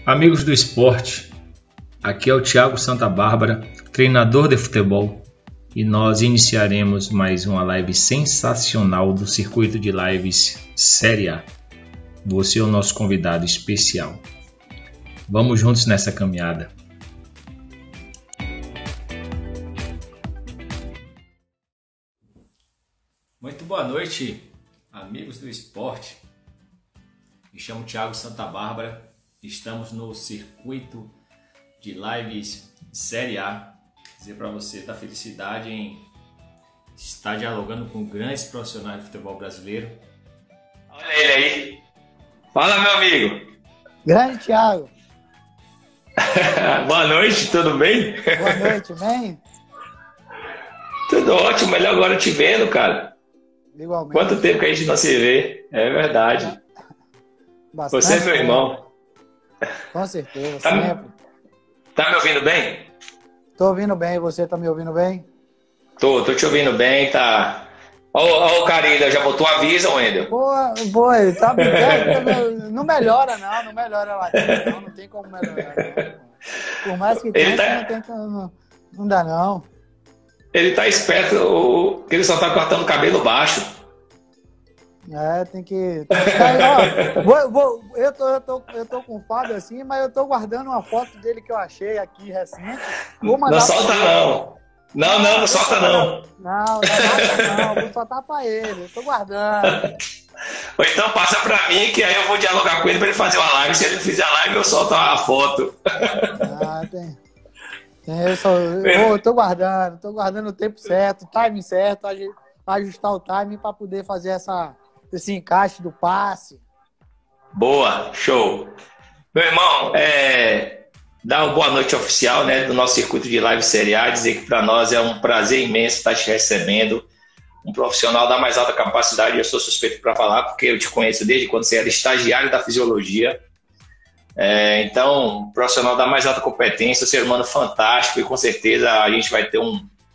Amigos do esporte, aqui é o Thiago Santa Bárbara, treinador de futebol, e nós iniciaremos mais uma live sensacional do circuito de lives Série A. Você é o nosso convidado especial. Vamos juntos nessa caminhada. Muito boa noite, amigos do esporte. Me chamo Thiago Santa Bárbara. Estamos no circuito de lives Série A. Dizer para você da felicidade em estar dialogando com grandes profissionais do futebol brasileiro. Olha ele aí. Fala, meu amigo. Grande Thiago. Boa noite, tudo bem? Boa noite, bem? Tudo ótimo, melhor agora te vendo, cara. Igualmente. Quanto tempo que a gente não se vê? É verdade. Bastante Você é meu irmão. Com certeza, sempre. Tá me ouvindo bem? Tô ouvindo bem, você tá me ouvindo bem? Tô te ouvindo bem, tá. Ó o Carilho, já botou aviso, Wendel? Pô, ele tá brincando, não melhora lá, não tem como melhorar, não. Por mais que tente, não tem como, não dá não. Ele tá esperto, que ele só tá cortando o cabelo baixo. É, tem que... Eu tô com o Fábio assim, mas eu tô guardando uma foto dele que eu achei aqui recente. Vou mandar não solta não. Não solta não. Não, vou soltar pra ele, eu tô guardando. Ou então passa pra mim, que aí eu vou dialogar com ele pra ele fazer uma live. Se ele fizer a live, eu solto a foto. Eu tô guardando o tempo certo, o timing certo, ajustar o timing pra poder fazer esse encaixe do passe. Boa, show. Meu irmão, dar uma boa noite oficial, né, do nosso circuito de live Série A, dizer que para nós é um prazer imenso estar te recebendo, um profissional da mais alta capacidade. Eu sou suspeito para falar, porque eu te conheço desde quando você era estagiário da fisiologia. Então, um profissional da mais alta competência, um ser humano fantástico, e com certeza a gente vai ter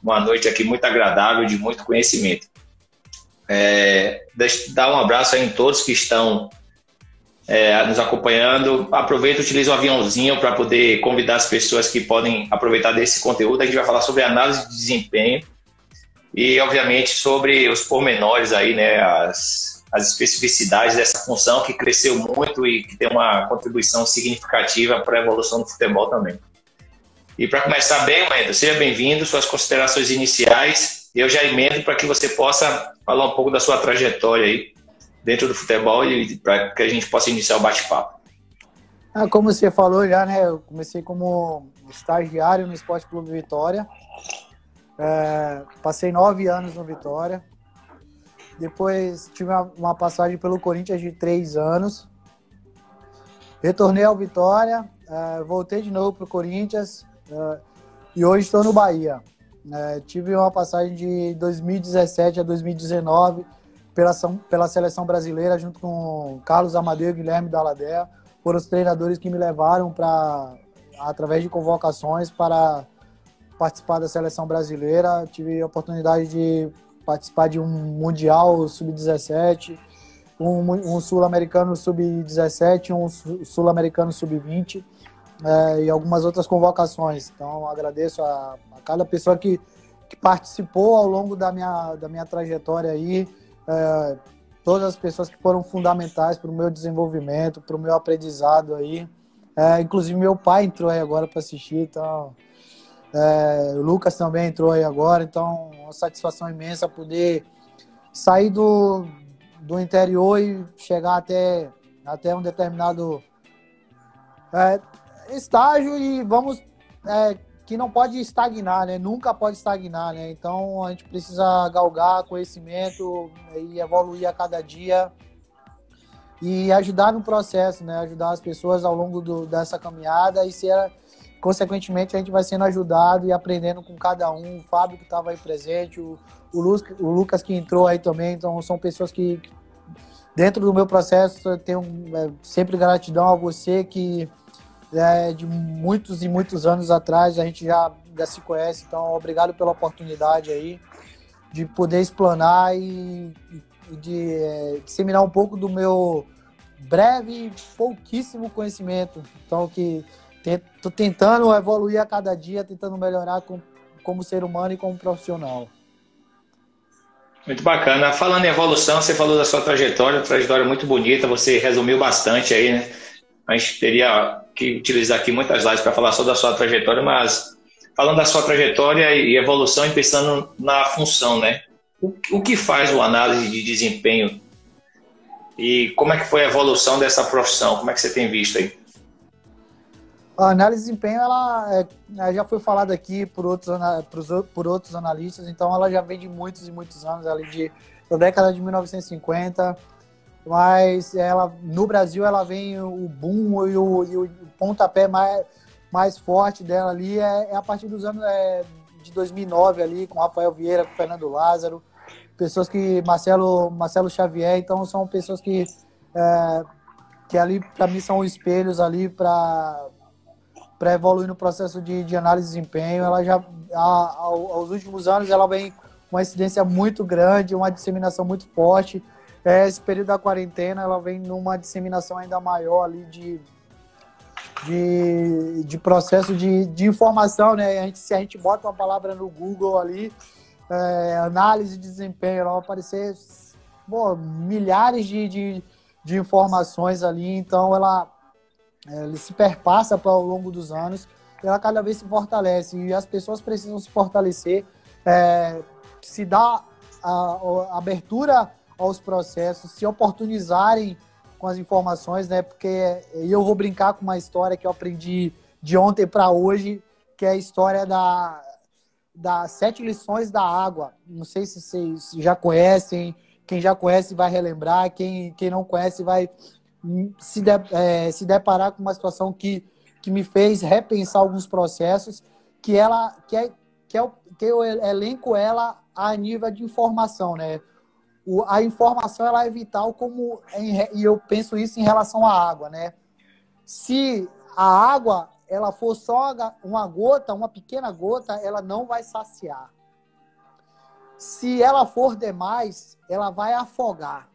uma noite aqui muito agradável, de muito conhecimento. Dar um abraço aí em todos que estão nos acompanhando. Aproveita e utiliza o aviãozinho para poder convidar as pessoas que podem aproveitar desse conteúdo. A gente vai falar sobre análise de desempenho e, obviamente, sobre os pormenores aí, né, as especificidades dessa função que cresceu muito e que tem uma contribuição significativa para a evolução do futebol também. E para começar bem, Wendel, seja bem-vindo, suas considerações iniciais. Eu já emendo para que você possa falar um pouco da sua trajetória aí dentro do futebol e para que a gente possa iniciar o bate-papo. Como você falou já, né? Eu comecei como estagiário no Esporte Clube Vitória. Passei 9 anos no Vitória. Depois tive uma passagem pelo Corinthians de 3 anos. Retornei ao Vitória, voltei de novo para o Corinthians e hoje estou no Bahia. Tive uma passagem de 2017 a 2019 pela seleção brasileira, junto com Carlos Amadeu e Guilherme Dalladea. Foram os treinadores que me levaram através de convocações para participar da seleção brasileira. Tive a oportunidade de participar de um Mundial Sub-17, um Sul-Americano Sub-17, um Sul-Americano Sub-20 e algumas outras convocações. Então, agradeço a cada pessoa que participou ao longo da minha trajetória aí, todas as pessoas que foram fundamentais para o meu desenvolvimento, para o meu aprendizado aí. Inclusive, meu pai entrou aí agora para assistir, então... o Lucas também entrou aí agora, então uma satisfação imensa poder sair do interior e chegar até um determinado estágio e que não pode estagnar, né? Nunca pode estagnar, né? Então a gente precisa galgar conhecimento e evoluir a cada dia e ajudar no processo, né? Ajudar as pessoas ao longo dessa caminhada e consequentemente, a gente vai sendo ajudado e aprendendo com cada um. O Fábio que estava aí presente, o Lucas que entrou aí também. Então, são pessoas que dentro do meu processo, eu tenho sempre gratidão a você que de muitos e muitos anos atrás a gente já se conhece. Então, obrigado pela oportunidade aí de poder explanar e de disseminar um pouco breve e pouquíssimo conhecimento. Então, tô tentando evoluir a cada dia, tentando melhorar como ser humano e como profissional. Muito bacana. Falando em evolução, você falou da sua trajetória muito bonita, você resumiu bastante aí, né? A gente teria que utilizar aqui muitas lives para falar só da sua trajetória, mas falando da sua trajetória e evolução e pensando na função, né? O que faz o análise de desempenho e como é que foi a evolução dessa profissão? Como é que você tem visto aí? A análise de desempenho, ela já foi falada aqui por outros analistas, então ela já vem de muitos e muitos anos, ali da década de 1950, mas no Brasil ela vem o boom e o pontapé mais forte dela ali é a partir dos anos de 2009 ali, com Rafael Vieira, com Fernando Lázaro, pessoas que Marcelo Xavier, então são pessoas que ali para mim são espelhos ali para evoluir no processo de análise de desempenho. Ela já aos últimos anos ela vem com uma incidência muito grande, uma disseminação muito forte. Esse período da quarentena ela vem numa disseminação ainda maior ali de processo de informação, né? Se a gente bota uma palavra no Google ali, análise de desempenho, ela vai aparecer milhares de informações ali, então ela se perpassa ao longo dos anos, e ela cada vez se fortalece, e as pessoas precisam se fortalecer, se dar a abertura aos processos, se oportunizarem com as informações, né? Porque eu vou brincar com uma história que eu aprendi de ontem para hoje, que é a história das 7 lições da água. Não sei se vocês já conhecem, quem já conhece vai relembrar, quem não conhece vai se deparar com uma situação que me fez repensar alguns processos, que eu elenco ela a nível de informação, né? A informação ela é vital, e eu penso isso em relação à água, né? Se a água ela for só uma gota, uma pequena gota, ela não vai saciar. Se ela for demais, ela vai afogar.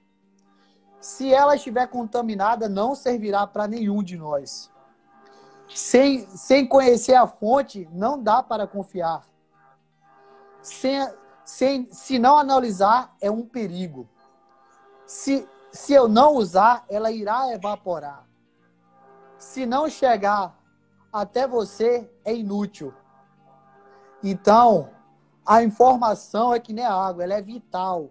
Se ela estiver contaminada, não servirá para nenhum de nós. Sem conhecer a fonte, não dá para confiar. Se não analisar, é um perigo. Se eu não usar, ela irá evaporar. Se não chegar até você, é inútil. Então, a informação é que nem a água, ela é vital.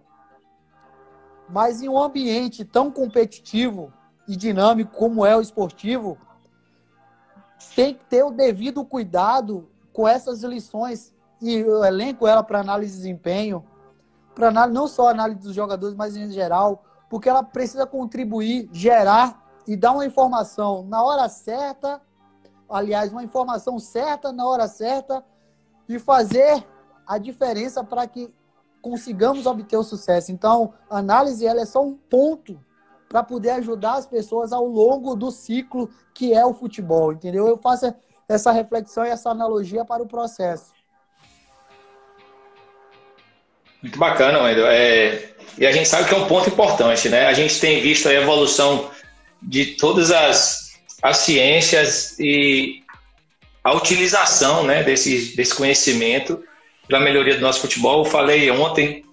Mas em um ambiente tão competitivo e dinâmico como é o esportivo, tem que ter o devido cuidado com essas lições. E eu elenco ela para análise de desempenho, para análise, não só análise dos jogadores, mas em geral, porque ela precisa contribuir, gerar e dar uma informação na hora certa, aliás, uma informação certa na hora certa, e fazer a diferença para que consigamos obter o sucesso. Então, a análise ela é só um ponto para poder ajudar as pessoas ao longo do ciclo que é o futebol, entendeu? Eu faço essa reflexão e essa analogia para o processo. Muito bacana, Wendel. E a gente sabe que é um ponto importante, né? A gente tem visto a evolução de todas as ciências e a utilização, né, desse conhecimento para a melhoria do nosso futebol. Eu falei ontem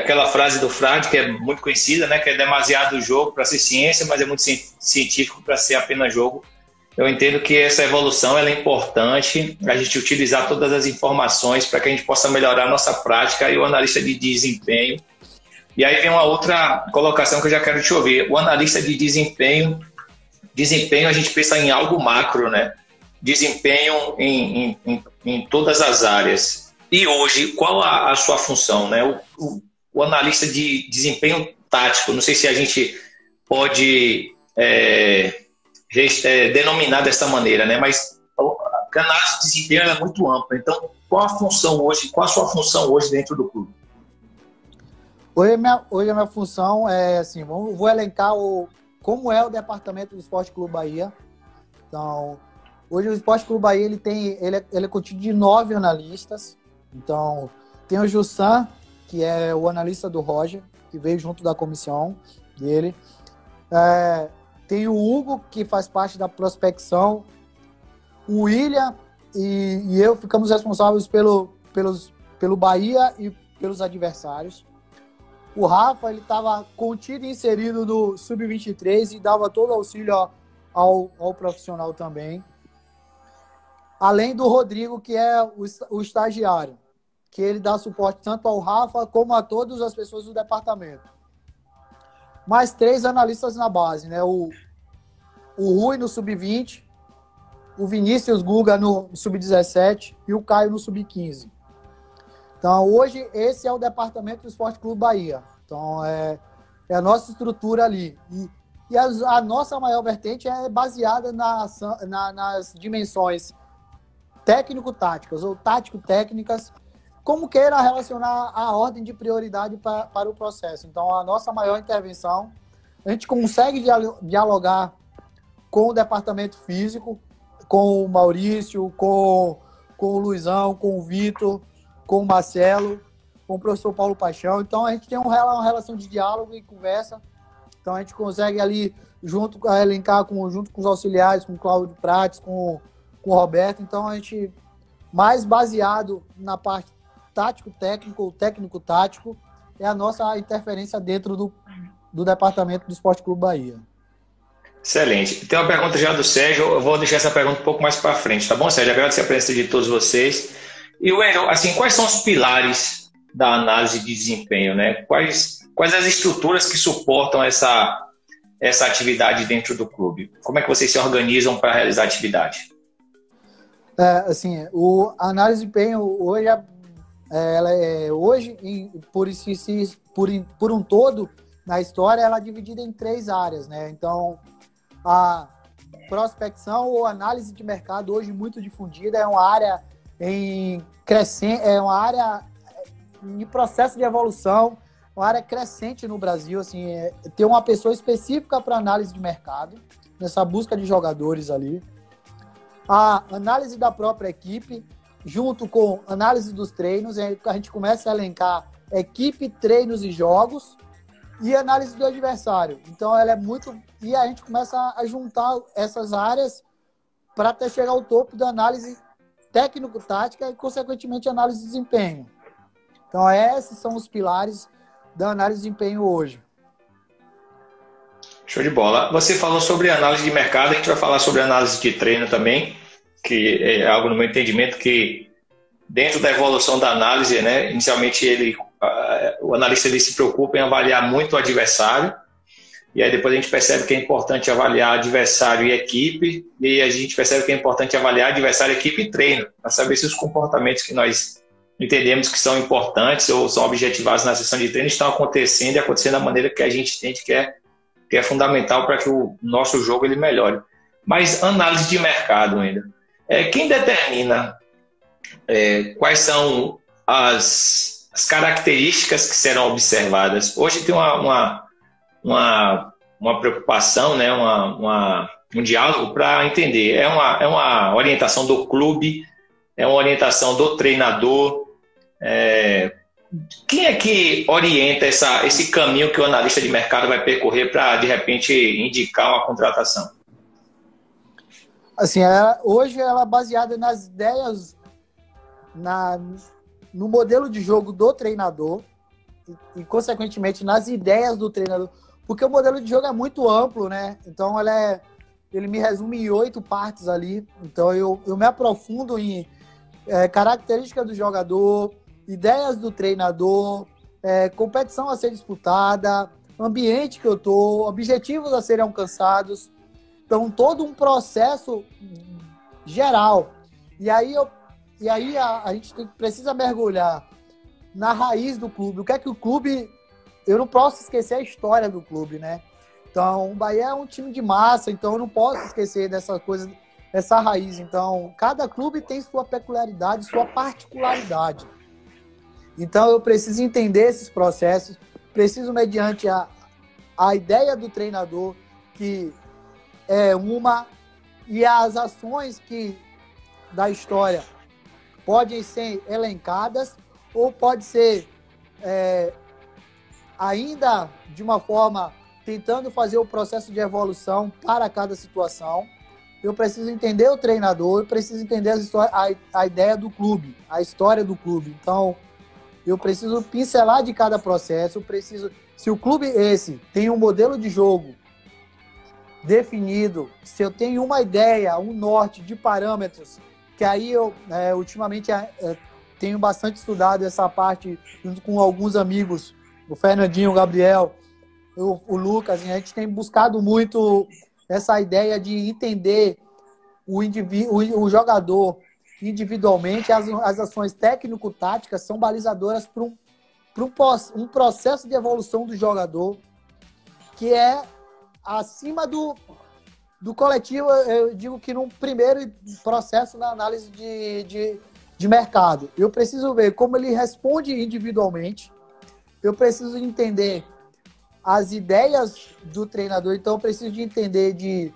aquela frase do Frade, que é muito conhecida, né, que é demasiado jogo para ser ciência, mas é muito científico para ser apenas jogo. Eu entendo que essa evolução ela é importante, a gente utilizar todas as informações para que a gente possa melhorar a nossa prática e o analista de desempenho. E aí vem uma outra colocação que eu já quero te ouvir. O analista de desempenho a gente pensa em algo macro, né? Desempenho em todas as áreas. E hoje, qual a sua função, né? O analista de desempenho tático, não sei se a gente pode denominar dessa maneira, né? Mas a análise de desempenho é muito ampla. Então, qual a sua função hoje dentro do clube? Hoje a minha função é assim, vou elencar como é o departamento do Esporte Clube Bahia. Então, hoje o Esporte Clube Bahia ele é contido de 9 analistas. Então, tem o Jussan, que é o analista do Roger, que veio junto da comissão dele. Tem o Hugo, que faz parte da prospecção, o William e eu ficamos responsáveis pelo Bahia e pelos adversários. O Rafa, ele estava contido e inserido no Sub-23 e dava todo auxílio ao profissional também. Além do Rodrigo, que é o estagiário, que ele dá suporte tanto ao Rafa como a todas as pessoas do departamento. Mais 3 analistas na base, né? O Rui no Sub-20, o Vinícius Guga no Sub-17 e o Caio no Sub-15. Então, hoje, esse é o departamento do Esporte Clube Bahia. Então, é a nossa estrutura ali. E a nossa maior vertente é baseada nas dimensões técnico-táticas ou tático-técnicas, como queira relacionar a ordem de prioridade para o processo. Então, a nossa maior intervenção, a gente consegue dialogar com o departamento físico, com o Maurício, com o Luizão, com o Vitor, com o Marcelo, com o professor Paulo Paixão. Então, a gente tem uma relação de diálogo e conversa. Então, a gente consegue ali, elencar junto com os auxiliares, com o Cláudio Prates, com o Roberto. Então, a gente, mais baseado na parte tático-técnico, ou técnico-tático, é a nossa interferência dentro do departamento do Esporte Clube Bahia. Excelente. Tem uma pergunta já do Sérgio, eu vou deixar essa pergunta um pouco mais para frente, tá bom, Sérgio? Agradecer a presença de todos vocês. E, Wendel, assim, quais são os pilares da análise de desempenho, né? Quais as estruturas que suportam essa atividade dentro do clube? Como é que vocês se organizam para realizar a atividade? A análise de desempenho hoje, por um todo, na história, ela é dividida em 3 áreas, né? Então, a prospecção ou análise de mercado, hoje muito difundida, é uma área é uma área em processo de evolução, uma área crescente no Brasil. Assim, ter uma pessoa específica para análise de mercado, nessa busca de jogadores ali. A análise da própria equipe, junto com análise dos treinos, a gente começa a elencar equipe, treinos e jogos, e análise do adversário. Então, ela é muito... E a gente começa a juntar essas áreas para até chegar ao topo da análise técnico-tática e, consequentemente, análise de desempenho. Então, esses são os pilares da análise de desempenho hoje. Show de bola. Você falou sobre análise de mercado, a gente vai falar sobre análise de treino também, que é algo, no meu entendimento, que dentro da evolução da análise, né, inicialmente o analista ele se preocupa em avaliar muito o adversário, e aí depois a gente percebe que é importante avaliar adversário e equipe, e a gente percebe que é importante avaliar adversário, equipe e treino, para saber se os comportamentos que nós entendemos que são importantes ou são objetivados na sessão de treino estão acontecendo e acontecendo da maneira que a gente entende que é fundamental para que o nosso jogo ele melhore. Mas análise de mercado ainda. Quem determina quais são as características que serão observadas? Hoje tem uma preocupação, né, um diálogo para entender. É uma orientação do clube, é uma orientação do treinador. Quem é que orienta esse caminho que o analista de mercado vai percorrer para, de repente, indicar uma contratação? Assim, hoje ela é baseada nas ideias, no modelo de jogo do treinador e, consequentemente, nas ideias do treinador. Porque o modelo de jogo é muito amplo, né? Então, ele me resume em 8 partes ali. Então, eu me aprofundo em características do jogador, ideias do treinador, competição a ser disputada, ambiente que eu estou, objetivos a serem alcançados. Então, todo um processo geral. E aí a gente precisa mergulhar na raiz do clube. O que é que o clube... Eu não posso esquecer a história do clube, né? Então, o Bahia é um time de massa, então eu não posso esquecer dessa coisa, dessa raiz. Então, cada clube tem sua peculiaridade, sua particularidade. Então, eu preciso entender esses processos, preciso, mediante a ideia do treinador, que é uma, e as ações da história podem ser elencadas ou pode ser ainda de uma forma tentando fazer o processo de evolução para cada situação. Eu preciso entender o treinador, eu preciso entender a ideia do clube, a história do clube. Então, eu preciso pincelar de cada processo, se o clube esse tem um modelo de jogo definido, se eu tenho uma ideia, um norte de parâmetros, que aí eu ultimamente tenho bastante estudado essa parte junto com alguns amigos, o Fernandinho, o Gabriel, o Lucas, a gente tem buscado muito essa ideia de entender o jogador individualmente. As ações técnico-táticas são balizadoras para um processo de evolução do jogador que é acima do coletivo. Eu digo que num primeiro processo na análise de mercado, eu preciso ver como ele responde individualmente, eu preciso entender as ideias do treinador, então eu preciso de entender de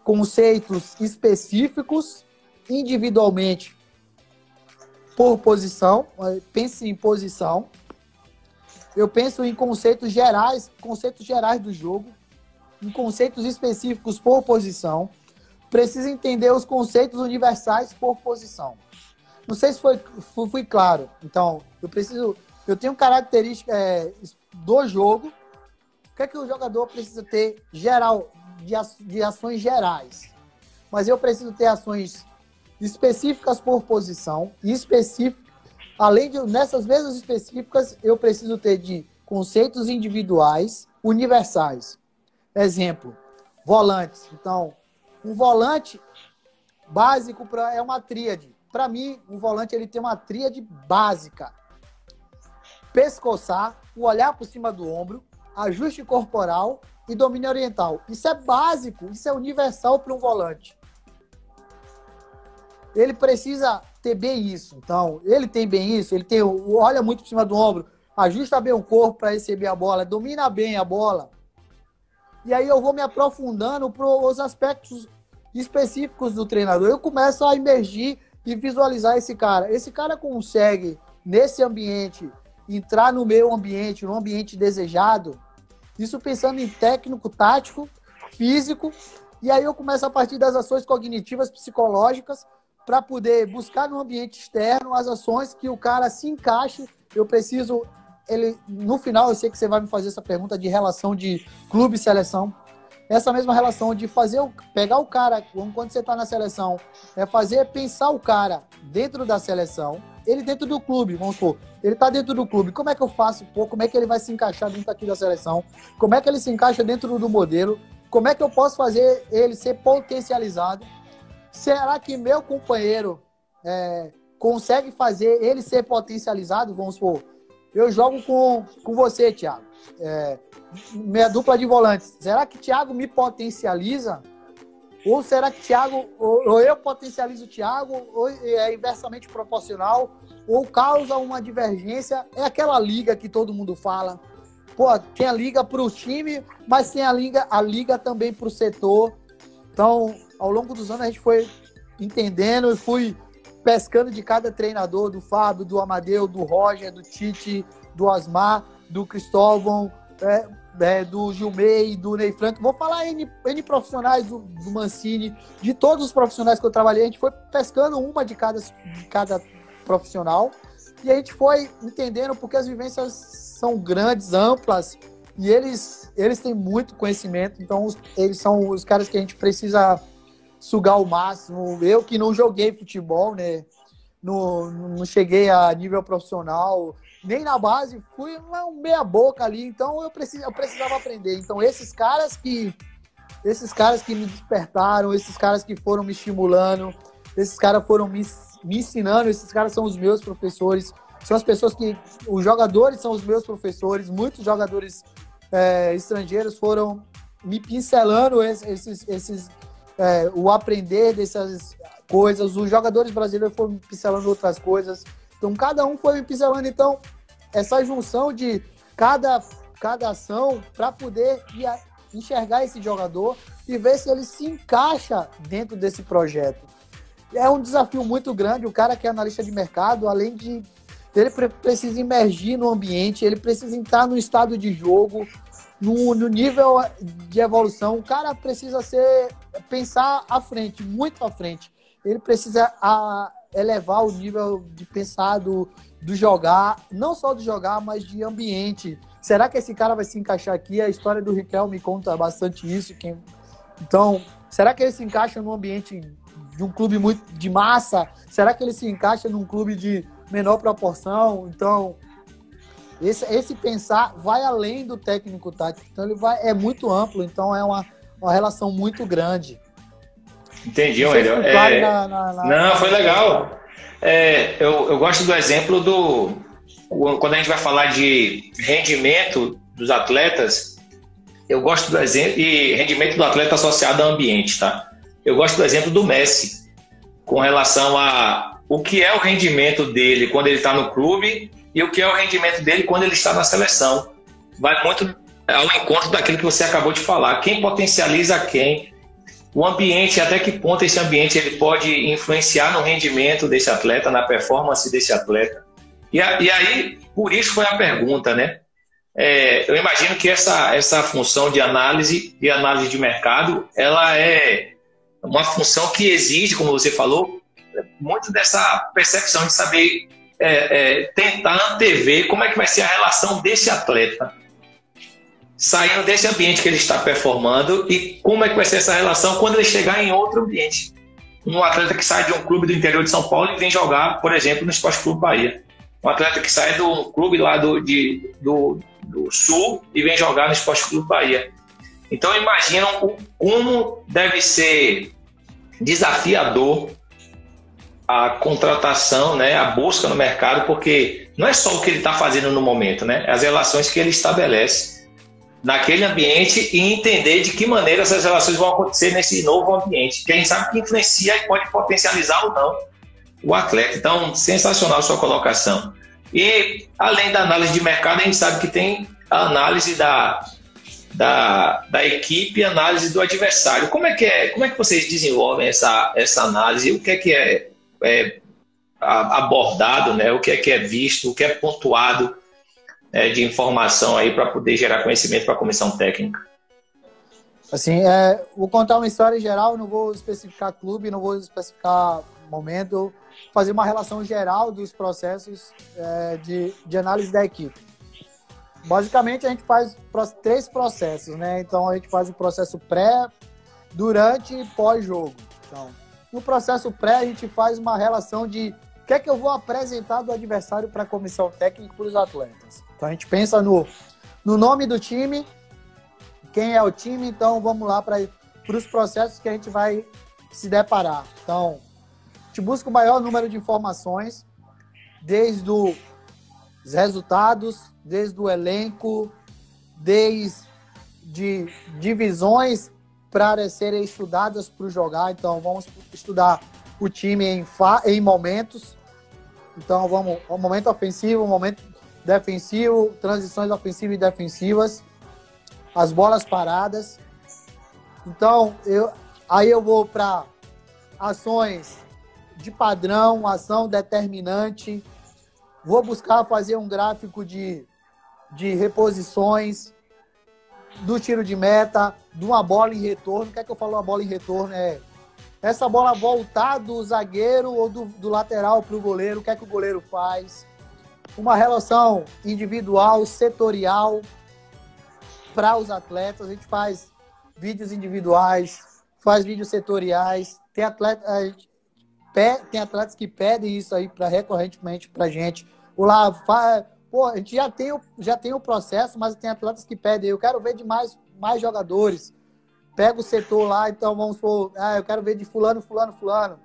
conceitos específicos individualmente por posição. Pense em posição. Eu penso em conceitos gerais do jogo, em conceitos específicos por posição. Preciso entender os conceitos universais por posição. Não sei se fui claro. Então, eu tenho características do jogo. O que é que o jogador precisa ter geral, de ações gerais? Mas eu preciso ter ações específicas por posição, e nessas mesmas específicas, eu preciso ter de conceitos individuais, universais. Exemplo, volantes. Então, um volante básico é uma tríade. Para mim, um volante ele tem uma tríade básica: pescoçar, o olhar por cima do ombro, ajuste corporal e domínio oriental. Isso é básico, isso é universal para um volante. Ele precisa ter bem isso. Então, ele tem bem isso, olha muito por cima do ombro, ajusta bem o corpo para receber a bola, domina bem a bola. E aí eu vou me aprofundando para os aspectos específicos do treinador. Eu começo a emergir e visualizar esse cara. Esse cara consegue, nesse ambiente, entrar no meu ambiente, no ambiente desejado. Isso pensando em técnico, tático, físico. E aí eu começo a partir das ações cognitivas, psicológicas, para poder buscar no ambiente externo as ações que o cara se encaixe. Eu preciso... no final, eu sei que você vai me fazer essa pergunta de relação de clube e seleção. Essa mesma relação de pegar o cara, quando você está na seleção, pensar o cara dentro da seleção, ele dentro do clube, vamos supor, ele está dentro do clube, como é que eu faço, como é que ele vai se encaixar dentro aqui da seleção, como é que ele se encaixa dentro do modelo, como é que eu posso fazer ele ser potencializado, será que meu companheiro consegue fazer ele ser potencializado, vamos supor, eu jogo com você, Thiago, minha dupla de volantes. Será que Thiago me potencializa? Ou será que Thiago, ou eu potencializo o Thiago, ou é inversamente proporcional, ou causa uma divergência? É aquela liga que todo mundo fala. Pô, tem a liga para o time, mas tem a liga também para o setor. Então, ao longo dos anos, a gente foi entendendo e fui pescando de cada treinador, do Fábio, do Amadeu, do Roger, do Tite, do Asmar, do Cristóvão, do Gilmei, do Ney Franco. Vou falar N profissionais do Mancini, de todos os profissionais que eu trabalhei. A gente foi pescando uma de cada profissional e a gente foi entendendo porque as vivências são grandes, amplas e eles têm muito conhecimento. Então, eles são os caras que a gente precisa sugar o máximo. Eu que não joguei futebol, né? Não cheguei a nível profissional, nem na base, fui meia boca ali, então eu precisava aprender. Então esses caras que me despertaram, esses caras que foram me estimulando, esses caras foram me ensinando, esses caras são os meus professores, são as pessoas os jogadores são os meus professores, muitos jogadores estrangeiros foram me pincelando o aprender dessas coisas, os jogadores brasileiros foram pincelando outras coisas, então cada um foi pincelando. Então essa junção de cada ação para poder enxergar esse jogador e ver se ele se encaixa dentro desse projeto. É um desafio muito grande. O cara que é analista de mercado, além de ele precisa emergir no ambiente, ele precisa entrar no estado de jogo, no nível de evolução, o cara precisa pensar à frente, muito à frente. Ele precisa elevar o nível de pensar do jogar, não só do jogar, mas de ambiente. Será que esse cara vai se encaixar aqui? A história do Riquelme conta bastante isso. Então, será que ele se encaixa num ambiente de um clube muito de massa? Será que ele se encaixa num clube de menor proporção? Então, esse pensar vai além do técnico tático. Então, é muito amplo. Então, é uma relação muito grande. Entendi, Wendel. Não, foi legal. Eu gosto do exemplo quando a gente vai falar de rendimento dos atletas, eu gosto do exemplo, e rendimento do atleta associado ao ambiente, tá? Eu gosto do exemplo do Messi, com relação a o que é o rendimento dele quando ele está no clube e o que é o rendimento dele quando ele está na seleção. Vai muito ao encontro daquilo que você acabou de falar. Quem potencializa quem? O ambiente, até que ponto esse ambiente ele pode influenciar no rendimento desse atleta, na performance desse atleta. E aí, por isso foi a pergunta, né? Eu imagino que essa função de análise de mercado, ela é uma função que exige, como você falou, muito dessa percepção de saber tentar antever como é que vai ser a relação desse atleta saindo desse ambiente que ele está performando e como é que vai ser essa relação quando ele chegar em outro ambiente. Um atleta que sai de um clube do interior de São Paulo e vem jogar, por exemplo, no Esporte Clube Bahia. Um atleta que sai do clube lá do Sul e vem jogar no Esporte Clube Bahia. Então imaginam como deve ser desafiador a contratação, né, a busca no mercado, porque não é só o que ele está fazendo no momento, né, as relações que ele estabelece naquele ambiente e entender de que maneira essas relações vão acontecer nesse novo ambiente, que a gente sabe que influencia e pode potencializar ou não o atleta. Então, sensacional a sua colocação. E, além da análise de mercado, a gente sabe que tem a análise da equipe e a análise do adversário. Como é que vocês desenvolvem essa análise? O que é abordado, né? O que é visto, o que é pontuado de informação aí para poder gerar conhecimento para a comissão técnica? Assim, vou contar uma história em geral, não vou especificar clube, não vou especificar momento, fazer uma relação geral dos processos de análise da equipe. Basicamente, a gente faz 3 processos, né? Então, a gente faz o processo pré, durante e pós-jogo. Então, no processo pré, a gente faz uma relação de o que é que eu vou apresentar do adversário para a comissão técnica e para os atletas. Então, a gente pensa no nome do time, quem é o time, então vamos lá para os processos que a gente vai se deparar. Então, a gente busca o maior número de informações, desde os resultados, desde o elenco, desde divisões para serem estudadas para jogar. Então, vamos estudar o time em momentos. Então, vamos o momento ofensivo, o momento defensivo, transições ofensivas e defensivas, as bolas paradas. Então, aí eu vou para ações de padrão, ação determinante. Vou buscar fazer um gráfico de reposições, do tiro de meta, de uma bola em retorno. O que é que eu falo uma bola em retorno? Essa bola voltar do zagueiro ou do lateral para o goleiro, o que é que o goleiro faz? Uma relação individual, setorial para os atletas. A gente faz vídeos individuais, faz vídeos setoriais. Tem atletas que pedem isso aí recorrentemente para a gente. A gente já tem o processo, mas tem atletas que pedem. Eu quero ver de mais jogadores. Pega o setor lá, então vamos supor, eu quero ver de fulano. A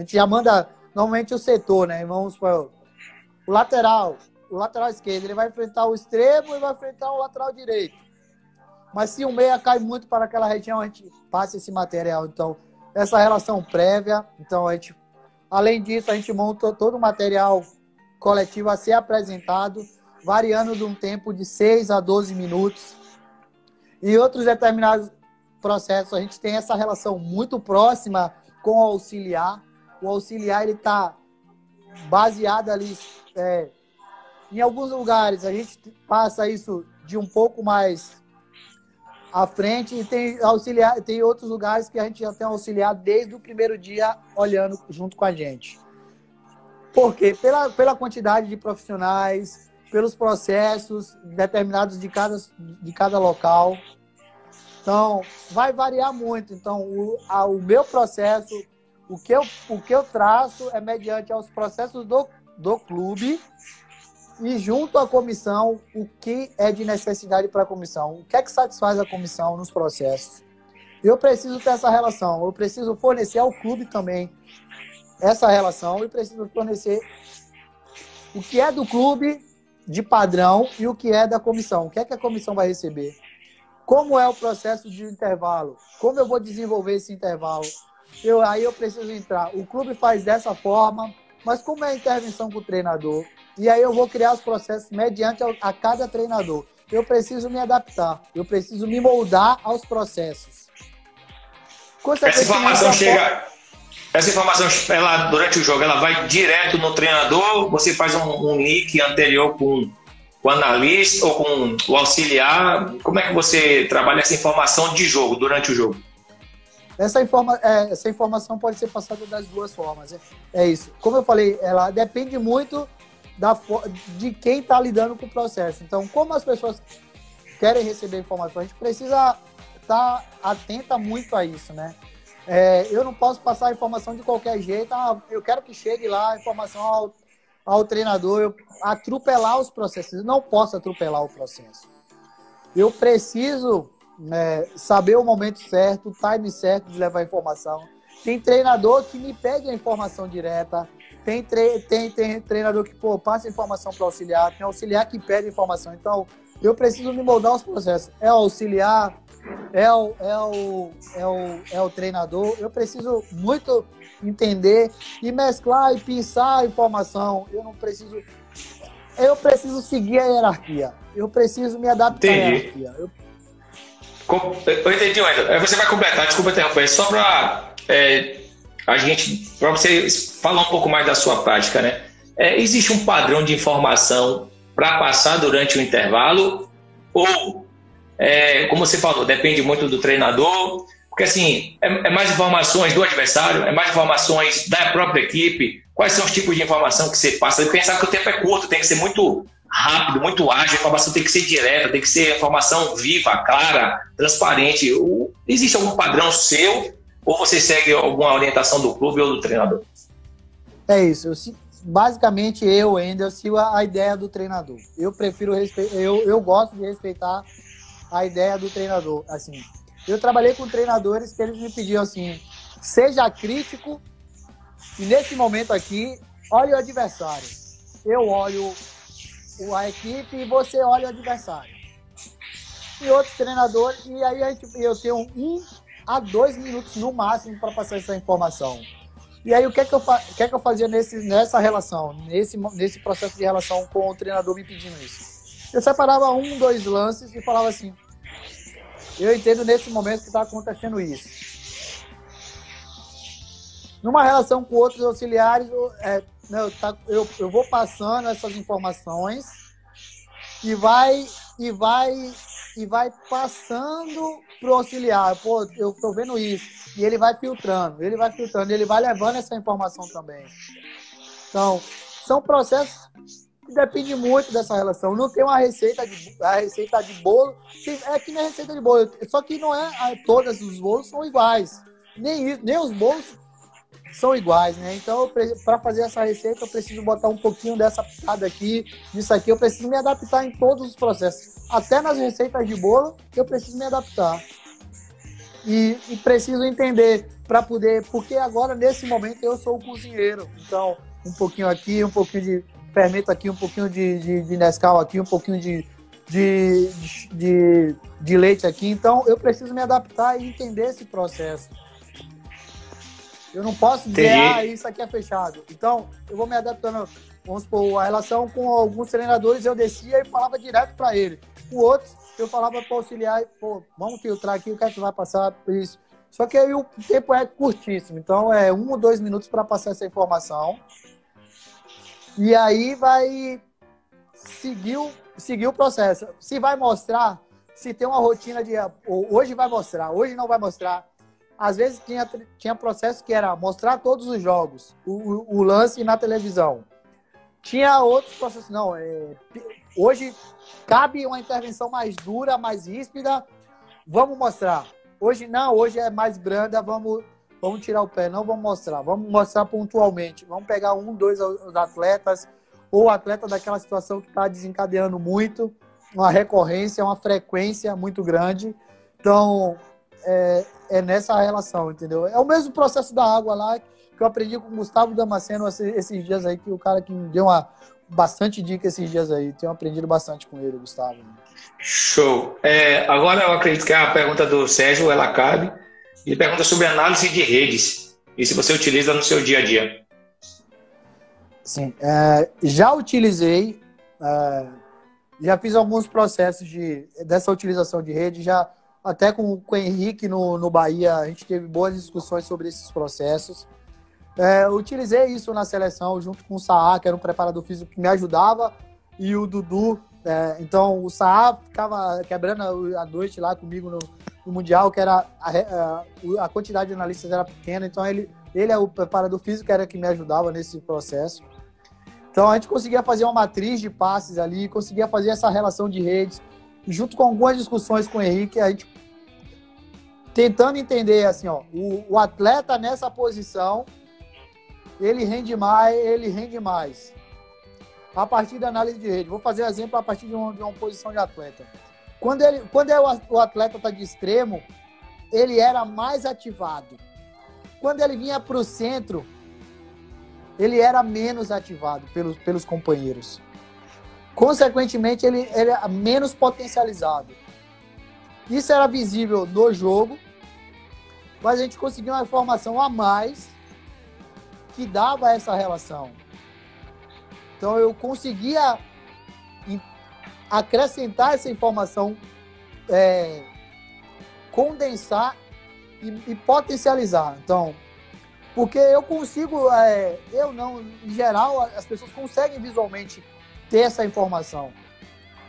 gente já manda normalmente o setor, né? Vamos supor, o lateral esquerdo, ele vai enfrentar o extremo e vai enfrentar o lateral direito. Mas se o meia cai muito para aquela região, a gente passa esse material. Então, essa relação prévia. Então, além disso, a gente monta todo o material coletivo a ser apresentado, variando de um tempo de 6 a 12 minutos. E outros determinados processos, a gente tem essa relação muito próxima com o auxiliar. O auxiliar, ele está baseado ali, em alguns lugares, a gente passa isso de um pouco mais à frente e tem auxiliar, tem outros lugares que a gente já tem auxiliar desde o primeiro dia olhando junto com a gente. Por quê? Pela quantidade de profissionais, pelos processos determinados de cada local. Então, vai variar muito. Então, o meu processo, o que eu traço é mediante aos processos do clube e junto à comissão, o que é de necessidade para a comissão. O que é que satisfaz a comissão nos processos. Eu preciso ter essa relação. Eu preciso fornecer ao clube também essa relação e preciso fornecer o que é do clube de padrão e o que é da comissão. O que é que a comissão vai receber? Como é o processo de intervalo? Como eu vou desenvolver esse intervalo? Aí eu preciso entrar. O clube faz dessa forma, mas como é a intervenção com o treinador? E aí eu vou criar os processos mediante a cada treinador. Eu preciso me adaptar. Eu preciso me moldar aos processos. Essa informação, ela, durante o jogo, ela vai direto no treinador? Você faz um link anterior com o analista ou com o auxiliar? Como é que você trabalha essa informação de jogo, durante o jogo? Essa informação pode ser passada das duas formas. É isso. Como eu falei, ela depende muito de quem está lidando com o processo. Então, como as pessoas querem receber informações, a gente precisa estar atenta muito a isso, né? Eu não posso passar a informação de qualquer jeito. Eu quero que chegue lá a informação ao treinador, atropelar os processos. Eu não posso atropelar o processo. Eu preciso saber o momento certo, o time certo de levar a informação. Tem treinador que me pede a informação direta, tem treinador que passa a informação para o auxiliar, tem auxiliar que pede a informação. Então, eu preciso me moldar aos processos. É o auxiliar, é o treinador. Eu preciso muito entender e mesclar e pensar a informação. Eu preciso seguir a hierarquia. Eu preciso me adaptar à hierarquia. Eu entendi, Wendel. Você vai completar, desculpa interromper, só para você falar um pouco mais da sua prática, né? Existe um padrão de informação para passar durante o intervalo ou, como você falou, depende muito do treinador, porque assim, é mais informações do adversário, é mais informações da própria equipe? Quais são os tipos de informação que você passa? Pensar que o tempo é curto, tem que ser muito rápido, muito ágil, a informação tem que ser direta, tem que ser informação viva, clara, transparente. Existe algum padrão seu ou você segue alguma orientação do clube ou do treinador? É isso. Basicamente, Wendel, sigo a ideia do treinador. Eu gosto de respeitar a ideia do treinador. Assim, eu trabalhei com treinadores que eles me pediam assim, seja crítico e nesse momento aqui, olhe o adversário. Eu olho a equipe e você olha o adversário. E outros treinadores, e aí eu tenho 1 a 2 minutos no máximo para passar essa informação. E aí o que é que eu fazia nessa relação, nesse processo de relação com o treinador me pedindo isso? Eu separava 1, 2 lances e falava assim, eu entendo nesse momento que está acontecendo isso. Numa relação com outros auxiliares, eu vou passando essas informações e vai passando pro auxiliar. Pô, eu tô vendo isso. E ele vai filtrando, ele vai levando essa informação também. Então, são processos que dependem muito dessa relação. Não tem a receita de bolo. É que nem a receita de bolo. Só que não todos os bolos são iguais. Nem os bolos são iguais, né? Então, para fazer essa receita, eu preciso botar um pouquinho dessa pitada aqui, disso aqui. Eu preciso me adaptar em todos os processos. Até nas receitas de bolo, eu preciso me adaptar. E preciso entender para poder... Porque agora, nesse momento, eu sou o cozinheiro. Então, um pouquinho aqui, um pouquinho de fermento aqui, um pouquinho de Nescau aqui, um pouquinho de leite aqui. Então, eu preciso me adaptar e entender esse processo. Eu não posso dizer, isso aqui é fechado. Então, eu vou me adaptando. Vamos supor, a relação com alguns treinadores, eu descia e falava direto para ele. Com outros, eu falava para auxiliar, vamos filtrar aqui, o que é que vai passar por isso. Só que aí o tempo é curtíssimo. Então, 1 ou 2 minutos para passar essa informação. E aí vai seguir o processo. Se vai mostrar, se tem uma rotina de hoje vai mostrar, hoje não vai mostrar. Às vezes tinha processo que era mostrar todos os jogos, o lance na televisão. Tinha outros processos, não, hoje cabe uma intervenção mais dura, mais ríspida, vamos mostrar. Hoje não, hoje é mais branda, vamos tirar o pé, não vamos mostrar pontualmente. Vamos pegar um, dois os atletas, ou o atleta daquela situação que está desencadeando muito, uma recorrência, uma frequência muito grande. Então, é nessa relação, entendeu? É o mesmo processo da água lá que eu aprendi com o Gustavo Damasceno esses dias aí, que o cara que me deu bastante dica esses dias aí. Tenho aprendido bastante com ele, Gustavo. Show. Agora eu acredito que é a pergunta do Sérgio, ela cabe. Ele pergunta sobre análise de redes e se você utiliza no seu dia a dia. Sim, já utilizei, já fiz alguns processos dessa utilização de rede, já até com o Henrique no Bahia, a gente teve boas discussões sobre esses processos. Utilizei isso na seleção junto com o Saá, que era um preparador físico que me ajudava, e o Dudu. Então o Saá ficava quebrando a noite lá comigo no Mundial, que era a quantidade de analistas era pequena, então ele é o preparador físico, que era que me ajudava nesse processo. Então a gente conseguia fazer uma matriz de passes ali, conseguia fazer essa relação de redes, junto com algumas discussões com o Henrique, a gente tentando entender assim, o atleta nessa posição, ele rende mais. A partir da análise de rede. Vou fazer um exemplo a partir de uma posição de atleta. Quando o atleta está de extremo, ele era mais ativado. Quando ele vinha para o centro, ele era menos ativado pelos companheiros. Consequentemente, ele era menos potencializado. Isso era visível no jogo, mas a gente conseguiu uma informação a mais que dava essa relação. Então, eu conseguia acrescentar essa informação, condensar e potencializar. Então, porque eu consigo, em geral, as pessoas conseguem visualmente ter essa informação.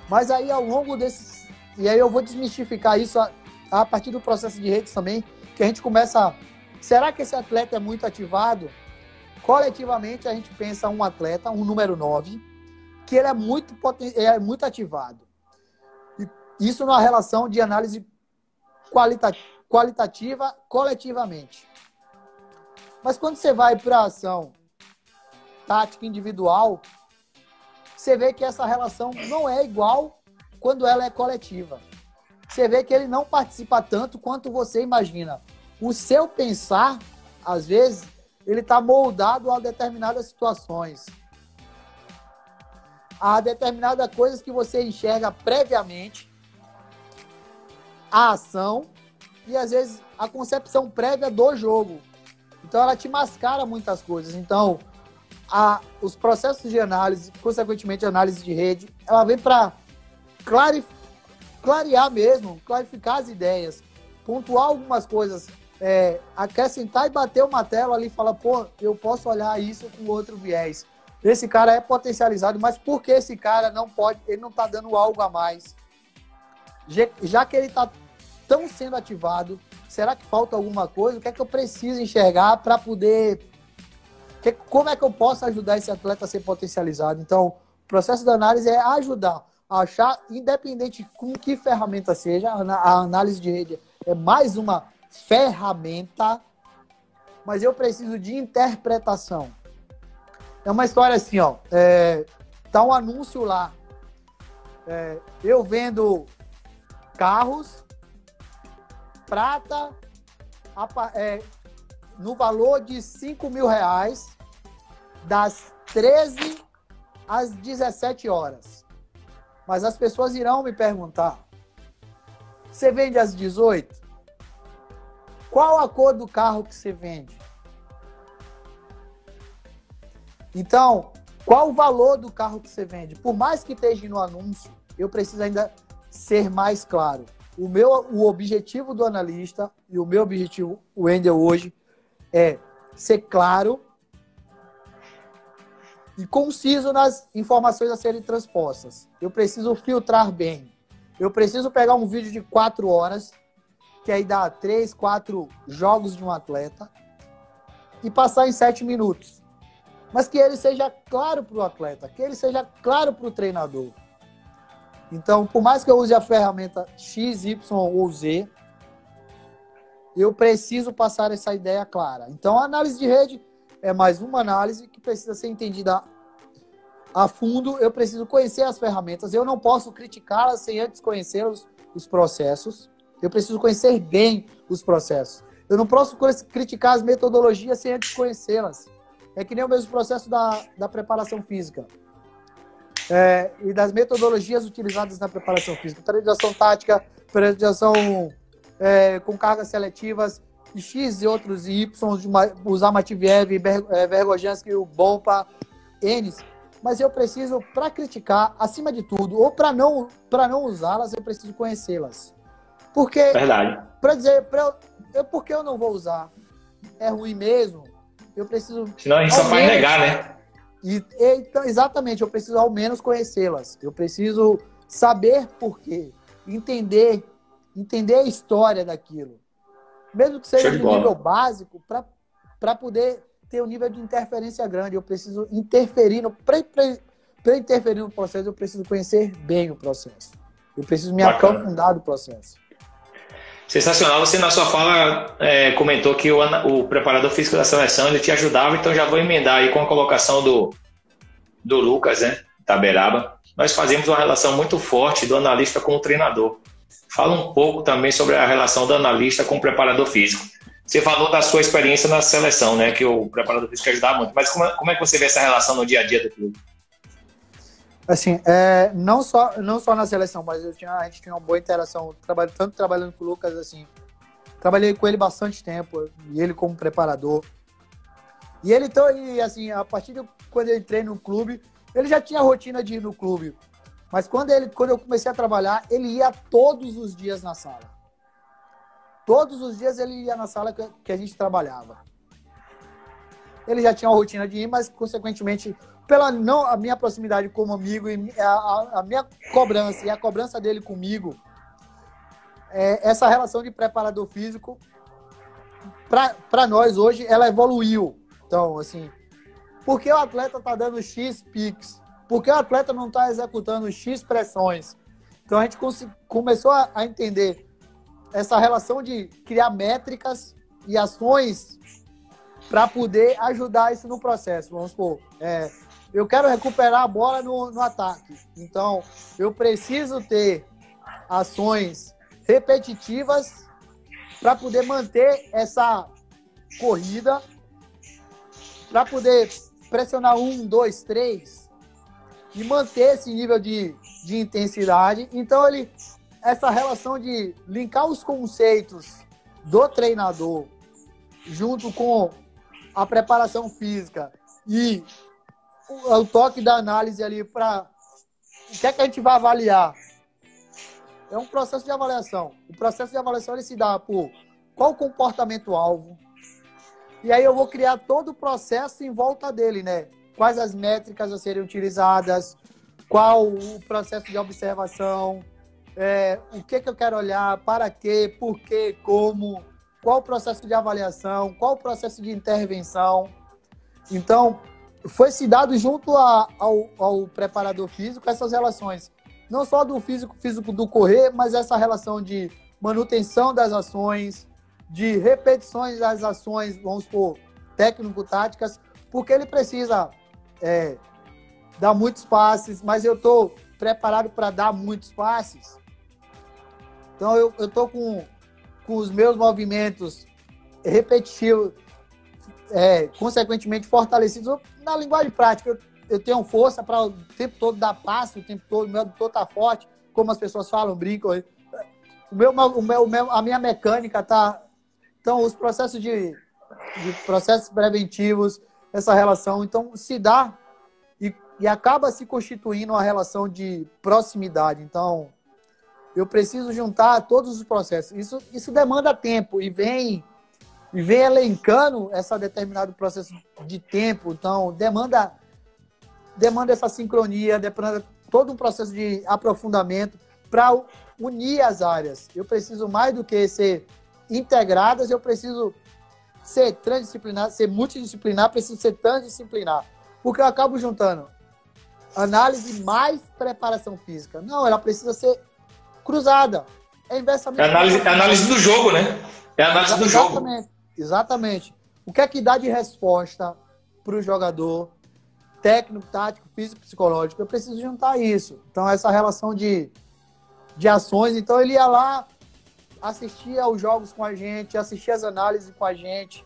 Mas aí, ao longo desses... E aí eu vou desmistificar isso a partir do processo de redes também, que a gente começa... Será que esse atleta é muito ativado? Coletivamente, a gente pensa um atleta, um número 9, que ele é muito ativado. E isso numa relação de análise qualitativa coletivamente. Mas quando você vai para a ação tática individual, você vê que essa relação não é igual quando ela é coletiva. Você vê que ele não participa tanto quanto você imagina. O seu pensar, às vezes, ele está moldado a determinadas situações. A determinadas coisas que você enxerga previamente, a ação e, às vezes, a concepção prévia do jogo. Então, ela te mascara muitas coisas. Então, os processos de análise, consequentemente, a análise de rede, ela vem para clarear mesmo, clarificar as ideias, pontuar algumas coisas, acrescentar e bater o martelo ali e falar, pô, eu posso olhar isso com outro viés. Esse cara é potencializado, mas por que esse cara não pode, ele não está dando algo a mais? Já que ele está tão sendo ativado, será que falta alguma coisa? O que é que eu preciso enxergar para poder... Como é que eu posso ajudar esse atleta a ser potencializado? Então, o processo da análise é ajudar a achar, independente com que ferramenta seja, a análise de rede é mais uma ferramenta, mas eu preciso de interpretação. É uma história assim, tá um anúncio lá. Eu vendo carros prata no valor de R$5.000 das 13 às 17 horas. Mas as pessoas irão me perguntar, você vende às 18? Qual a cor do carro que você vende? Então, qual o valor do carro que você vende? Por mais que esteja no anúncio, eu preciso ainda ser mais claro. O objetivo do analista e o meu objetivo, o Wendel, hoje, é ser claro e conciso nas informações a serem transpostas. Eu preciso filtrar bem. eu preciso pegar um vídeo de 4 horas, que aí dá 3, 4 jogos de um atleta, e passar em 7 minutos. Mas que ele seja claro para o atleta, que ele seja claro para o treinador. Então, por mais que eu use a ferramenta X, Y ou Z, eu preciso passar essa ideia clara. Então, a análise de rede é mais uma análise que precisa ser entendida a fundo. Eu preciso conhecer as ferramentas. Eu não posso criticá-las sem antes conhecer os processos. Eu preciso conhecer bem os processos. Eu não posso criticar as metodologias sem antes conhecê-las. É que nem o mesmo processo da preparação física. E das metodologias utilizadas na preparação física. Periodização tática, periodização com cargas seletivas, e X e outros Y, usar Matveev, Vergojanski, o Bompa, N. Mas eu preciso, para criticar, acima de tudo, ou para não usá-las, eu preciso conhecê-las. Porque, Verdade. Para dizer, por que eu não vou usar? É ruim mesmo? Eu preciso... Senão a gente só vai negar, né? Então, exatamente, eu preciso ao menos conhecê-las. Eu preciso saber por quê. Entender a história daquilo. Mesmo que seja no nível básico, para poder ter um nível de interferência grande. Eu preciso interferir para interferir no processo, eu preciso conhecer bem o processo. Eu preciso me aprofundar do processo. Sensacional. Você, na sua fala, comentou que o preparador físico da seleção ele te ajudava, então já vou emendar aí com a colocação do Lucas, né, Taberaba. Nós fazemos uma relação muito forte do analista com o treinador. Fala um pouco também sobre a relação do analista com o preparador físico. Você falou da sua experiência na seleção, né, que o preparador físico ajudava muito, mas como é que você vê essa relação no dia a dia do clube? Assim, não só na seleção, mas a gente tinha uma boa interação, tanto trabalhando com o Lucas, assim, trabalhei com ele bastante tempo, e ele como preparador. E ele, então, assim, a partir de quando eu entrei no clube, ele já tinha a rotina de ir no clube, mas quando eu comecei a trabalhar, ele ia todos os dias na sala. Todos os dias ele ia na sala que a gente trabalhava. Ele já tinha a rotina de ir, mas, consequentemente, pela a minha proximidade como amigo e a minha cobrança e a cobrança dele comigo, essa relação de preparador físico, para nós hoje, ela evoluiu. Então, assim, por que o atleta está dando X piques? Por que o atleta não está executando X pressões? Então, a gente começou a entender essa relação de criar métricas e ações para poder ajudar isso no processo. Vamos supor, eu quero recuperar a bola no ataque. Então, eu preciso ter ações repetitivas para poder manter essa corrida, para poder pressionar 1, 2, 3 e manter esse nível de intensidade. Então, essa relação de linkar os conceitos do treinador junto com a preparação física e o toque da análise ali para o que é que a gente vai avaliar. É um processo de avaliação. O processo de avaliação ele se dá por qual o comportamento-alvo. E aí eu vou criar todo o processo em volta dele, né? Quais as métricas a serem utilizadas, qual o processo de observação, o que eu quero olhar, para quê, por quê, como, qual o processo de avaliação, qual o processo de intervenção. Então, foi se dado junto ao preparador físico essas relações. Não só do físico do correr, mas essa relação de manutenção das ações, de repetições das ações, vamos supor, técnico-táticas, porque ele precisa dar muitos passes, mas eu estou preparado para dar muitos passes. Então, eu estou com os meus movimentos repetitivos, consequentemente fortalecidos. Na linguagem prática, eu tenho força para o tempo todo dar passe, o tempo todo, o meu adutor está forte, como as pessoas falam, brincam. A minha mecânica está... Então, os processos de processos preventivos, essa relação, então, se dá e acaba se constituindo uma relação de proximidade. Então, eu preciso juntar todos os processos. Isso demanda tempo e vem elencando esse determinado processo de tempo. Então, demanda essa sincronia, demanda todo um processo de aprofundamento para unir as áreas. Eu preciso mais do que ser integradas, eu preciso ser transdisciplinar, ser multidisciplinar, preciso ser transdisciplinar. Porque eu acabo juntando análise mais preparação física. Não, ela precisa ser cruzada. É inversamente. Análise do jogo, né? É a análise do jogo. Exatamente. O que é que dá de resposta para o jogador técnico, tático, físico, psicológico? Eu preciso juntar isso. Então, essa relação de ações. Então, ele ia lá, assistia aos jogos com a gente, assistia as análises com a gente,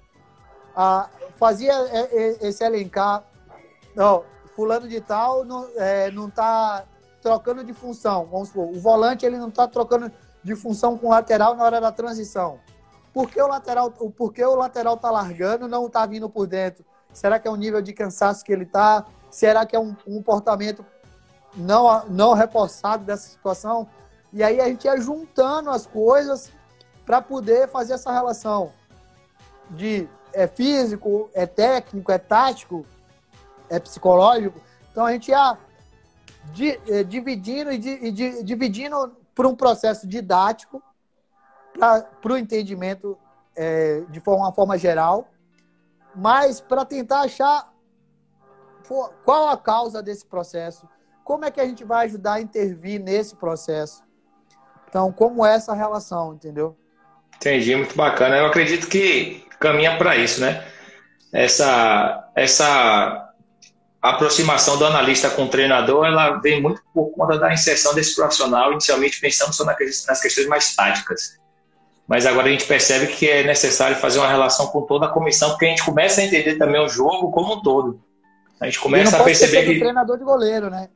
fazia esse elencar. Não, fulano de tal não está trocando de função. Vamos supor, o volante ele não está trocando de função com o lateral na hora da transição. Por que o lateral está largando, não está vindo por dentro? Será que é o nível de cansaço que ele está? Será que é um comportamento não reforçado dessa situação? E aí a gente ia juntando as coisas para poder fazer essa relação de físico, é técnico, é tático, é psicológico. Então a gente ia dividindo dividindo por um processo didático para o entendimento de uma forma geral, mas para tentar achar qual a causa desse processo, como é que a gente vai ajudar a intervir nesse processo. Então, como é essa relação, entendeu? Entendi, muito bacana. Eu acredito que caminha para isso, né? Essa aproximação do analista com o treinador, ela vem muito por conta da inserção desse profissional, inicialmente pensando só nas questões mais táticas. Mas agora a gente percebe que é necessário fazer uma relação com toda a comissão, porque a gente começa a entender também o jogo como um todo. A gente começa a perceber que... treinador de goleiro, né?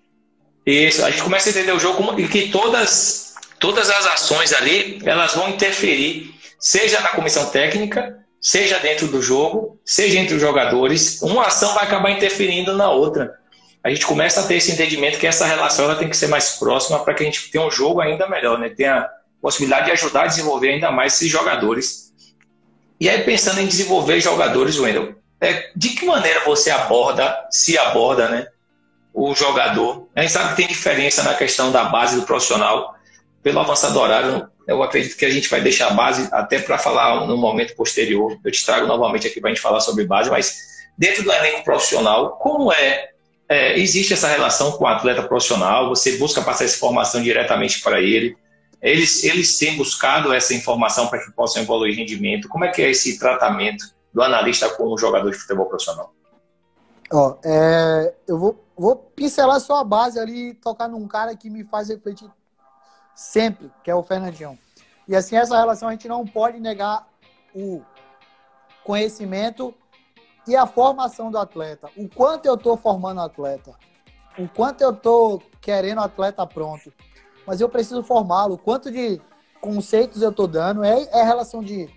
Isso, a gente começa a entender o jogo como... e que todas as ações ali, elas vão interferir, seja na comissão técnica, seja dentro do jogo, seja entre os jogadores. Uma ação vai acabar interferindo na outra. A gente começa a ter esse entendimento que essa relação ela tem que ser mais próxima para que a gente tenha um jogo ainda melhor, né? Tenha a possibilidade de ajudar a desenvolver ainda mais esses jogadores. E aí, pensando em desenvolver jogadores, Wendel, de que maneira você se aborda, né, o jogador? A gente sabe que tem diferença na questão da base do profissional. Pelo avançar do horário, eu acredito que a gente vai deixar a base até para falar no momento posterior. Eu te trago novamente aqui para a gente falar sobre base, mas dentro do elenco profissional, como existe essa relação com o atleta profissional? Você busca passar essa informação diretamente para ele? Eles têm buscado essa informação para que possam evoluir rendimento? Como é que é esse tratamento do analista com o jogador de futebol profissional? Eu vou pincelar só a base ali e tocar num cara que me faz refletir sempre, que é o Fernandinho. E assim, essa relação a gente não pode negar o conhecimento e a formação do atleta. O quanto eu estou formando o atleta, o quanto eu estou querendo o atleta pronto, mas eu preciso formá-lo. O quanto de conceitos eu estou dando é a relação de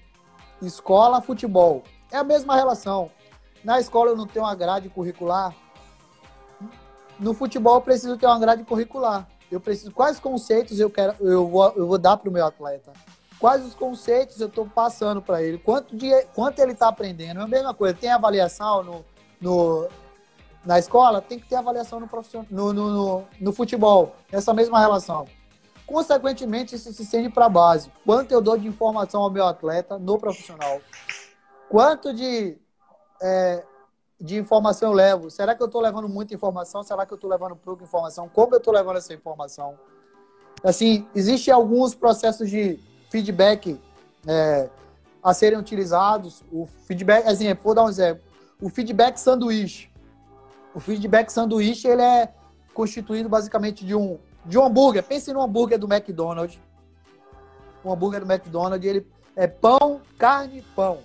escola, futebol. É a mesma relação. Na escola eu não tenho uma grade curricular. No futebol eu preciso ter uma grade curricular. Eu preciso, quais conceitos eu vou dar para o meu atleta? Quais os conceitos eu estou passando para ele? Quanto ele está aprendendo? É a mesma coisa. Tem avaliação na escola? Tem que ter avaliação no futebol. Essa mesma relação. Consequentemente, isso se estende para a base. Quanto eu dou de informação ao meu atleta no profissional? Quanto de informação eu levo? Será que eu estou levando muita informação? Será que eu estou levando pouca informação? Como eu estou levando essa informação? Assim, existem alguns processos de feedback a serem utilizados. O feedback, exemplo, vou dar um exemplo. O feedback sanduíche. O feedback sanduíche, ele é constituído basicamente de um hambúrguer. Pense no hambúrguer do McDonald's. O hambúrguer do McDonald's, ele é pão, carne, pão.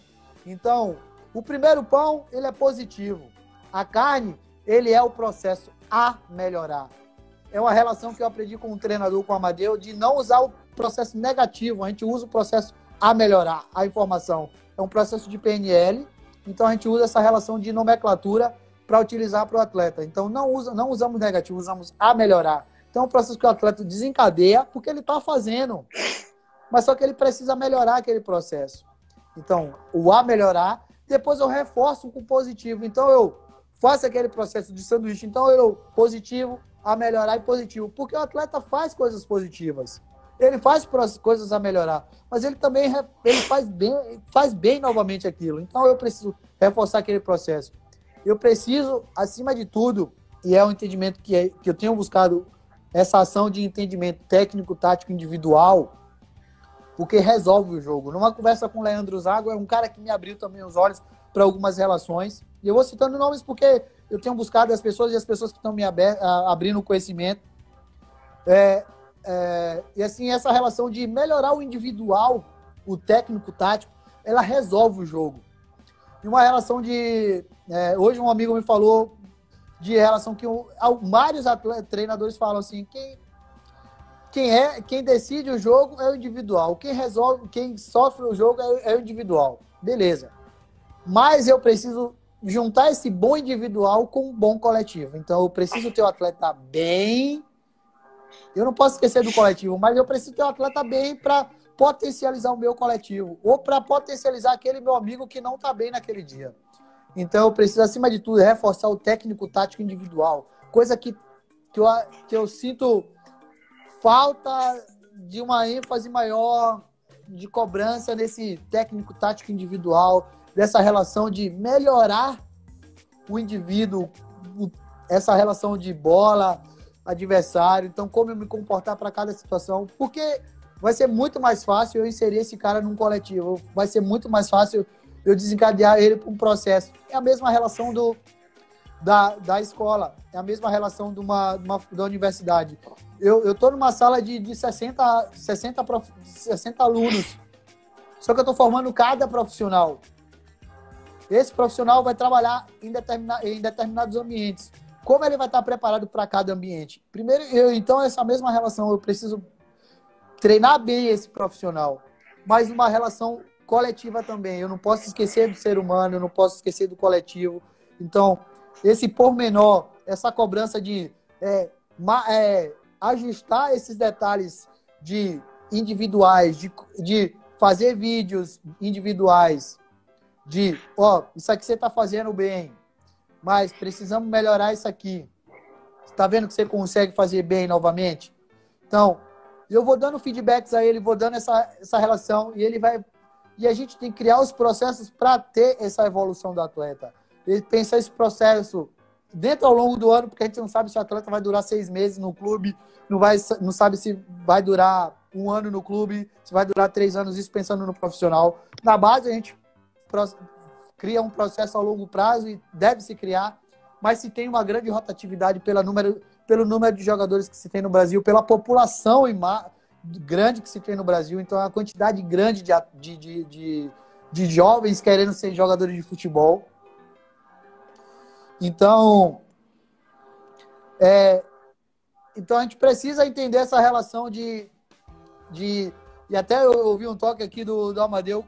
Então, o primeiro pão, ele é positivo. A carne, ele é o processo a melhorar. É uma relação que eu aprendi com o treinador, com o Amadeu, de não usar o processo negativo. A gente usa o processo a melhorar, a informação. É um processo de PNL, então a gente usa essa relação de nomenclatura para utilizar para o atleta. Então, não usamos negativo, usamos a melhorar. Então, é um processo que o atleta desencadeia porque ele está fazendo. Mas só que ele precisa melhorar aquele processo. Então, o a melhorar, depois eu reforço com o positivo. Então, eu faço aquele processo de sanduíche. Então, eu positivo, a melhorar e positivo. Porque o atleta faz coisas positivas. ele faz coisas a melhorar, mas ele também ele faz bem novamente aquilo. Então eu preciso reforçar aquele processo. Eu preciso, acima de tudo, e é um entendimento que eu tenho buscado, essa ação de entendimento técnico, tático, individual, porque resolve o jogo. Numa conversa com o Leandro Zago, é um cara que me abriu também os olhos para algumas relações. E eu vou citando nomes porque eu tenho buscado as pessoas e as pessoas que estão me abrindo o conhecimento. E assim, essa relação de melhorar o individual, o técnico, tático, ela resolve o jogo. E uma relação de... hoje um amigo me falou de relação que vários treinadores falam assim, quem decide o jogo é o individual, quem sofre o jogo é o individual. Beleza. Mas eu preciso juntar esse bom individual com um bom coletivo. Então eu preciso ter o atleta bem. Eu não posso esquecer do coletivo, mas eu preciso ter o atleta bem para potencializar o meu coletivo ou para potencializar aquele meu amigo que não está bem naquele dia. Então eu preciso, acima de tudo, reforçar o técnico tático individual. Coisa que eu sinto falta de uma ênfase maior de cobrança nesse técnico tático individual, dessa relação de melhorar o indivíduo, essa relação de bola, adversário, então como eu me comportar para cada situação, porque vai ser muito mais fácil eu inserir esse cara num coletivo, vai ser muito mais fácil eu desencadear ele para um processo. É a mesma relação da escola, é a mesma relação da universidade. Eu estou numa sala de 60 alunos, só que eu estou formando cada profissional. Esse profissional vai trabalhar em determinados ambientes. Como ele vai estar preparado para cada ambiente? Primeiro, então, essa mesma relação, eu preciso treinar bem esse profissional, mas uma relação coletiva também. Eu não posso esquecer do ser humano, eu não posso esquecer do coletivo. Então, esse pormenor, essa cobrança de ajustar esses detalhes de individuais, de fazer vídeos individuais, isso aqui você está fazendo bem, mas precisamos melhorar isso aqui. Você está vendo que você consegue fazer bem novamente? Então, eu vou dando feedbacks a ele, vou dando essa relação, e a gente tem que criar os processos para ter essa evolução do atleta. E pensar esse processo dentro ao longo do ano, porque a gente não sabe se o atleta vai durar 6 meses no clube, não sabe se vai durar 1 ano no clube, se vai durar 3 anos, isso pensando no profissional. Na base, a gente cria um processo a longo prazo e deve se criar, mas se tem uma grande rotatividade pelo número de jogadores que se tem no Brasil, pela população grande que se tem no Brasil, então é uma quantidade grande de jovens querendo ser jogadores de futebol. Então a gente precisa entender essa relação e até eu ouvi um toque aqui do Amadeu,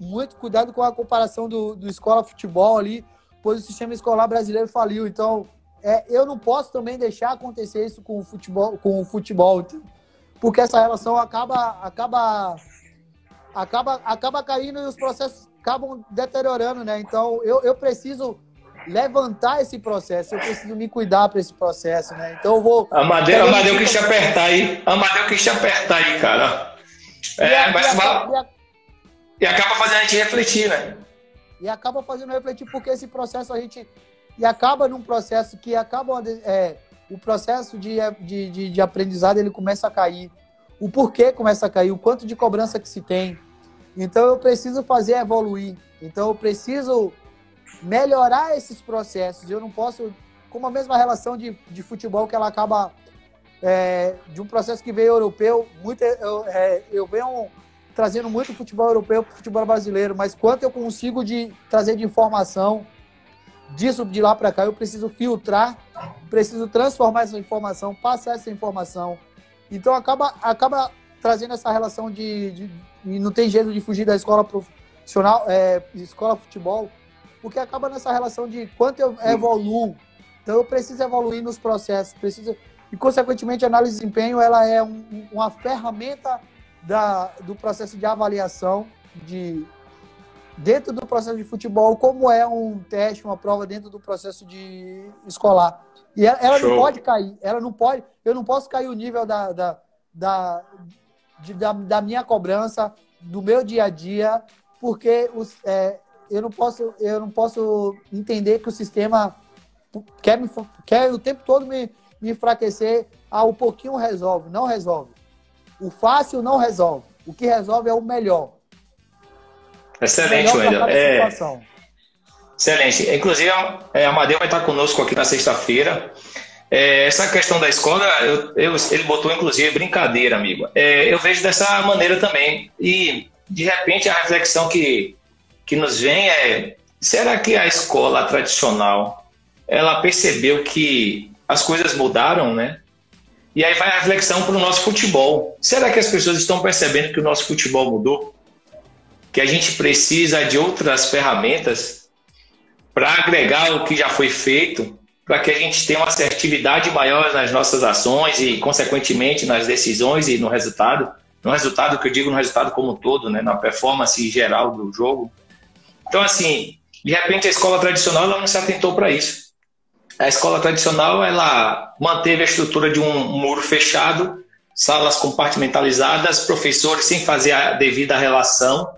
muito cuidado com a comparação do escola futebol ali, pois o sistema escolar brasileiro faliu. Então, eu não posso também deixar acontecer isso com o futebol, porque essa relação acaba caindo e os processos acabam deteriorando, né? Então, eu preciso levantar esse processo, eu preciso me cuidar para esse processo, né? Então, eu vou... Amadeu quis te apertar aí. Amadeu quis te apertar aí, cara. E acaba fazendo a gente refletir, né? E acaba fazendo refletir porque esse processo E acaba num processo que o processo de aprendizado ele começa a cair. O porquê começa a cair, o quanto de cobrança que se tem. Então eu preciso fazer evoluir. Então eu preciso melhorar esses processos. Eu não posso, como a mesma relação de futebol que ela acaba de um processo que veio europeu, eu venho trazendo muito futebol europeu para o futebol brasileiro, mas quanto eu consigo trazer de informação disso de lá para cá, eu preciso filtrar, preciso transformar essa informação, passar essa informação. Então acaba trazendo essa relação e não tem jeito de fugir da escola profissional, escola futebol, porque acaba nessa relação de quanto eu evoluo. Então eu preciso evoluir nos processos, e consequentemente a análise de desempenho ela é uma ferramenta do processo de avaliação dentro do processo de futebol, como é um teste, uma prova dentro do processo de escolar. E ela não pode cair, eu não posso cair o nível da minha cobrança, do meu dia a dia, porque eu não posso entender que o sistema quer o tempo todo me enfraquecer. O pouquinho resolve. Não resolve. O fácil não resolve. O que resolve é o melhor. Excelente, Wendel. Excelente. Inclusive, Amadeu vai estar conosco aqui na sexta-feira. Essa questão da escola, ele botou, inclusive, brincadeira, amigo. Eu vejo dessa maneira também. E, de repente, a reflexão que nos vem será que a escola tradicional, ela percebeu que as coisas mudaram, né? E aí vai a reflexão para o nosso futebol. Será que as pessoas estão percebendo que o nosso futebol mudou? Que a gente precisa de outras ferramentas para agregar o que já foi feito, para que a gente tenha uma assertividade maior nas nossas ações e, consequentemente, nas decisões e no resultado. No resultado que eu digo, no resultado como um todo, né? Na performance geral do jogo. Então, assim, de repente a escola tradicional ela não se atentou para isso. A escola tradicional, ela manteve a estrutura de um muro fechado, salas compartimentalizadas, professores sem fazer a devida relação,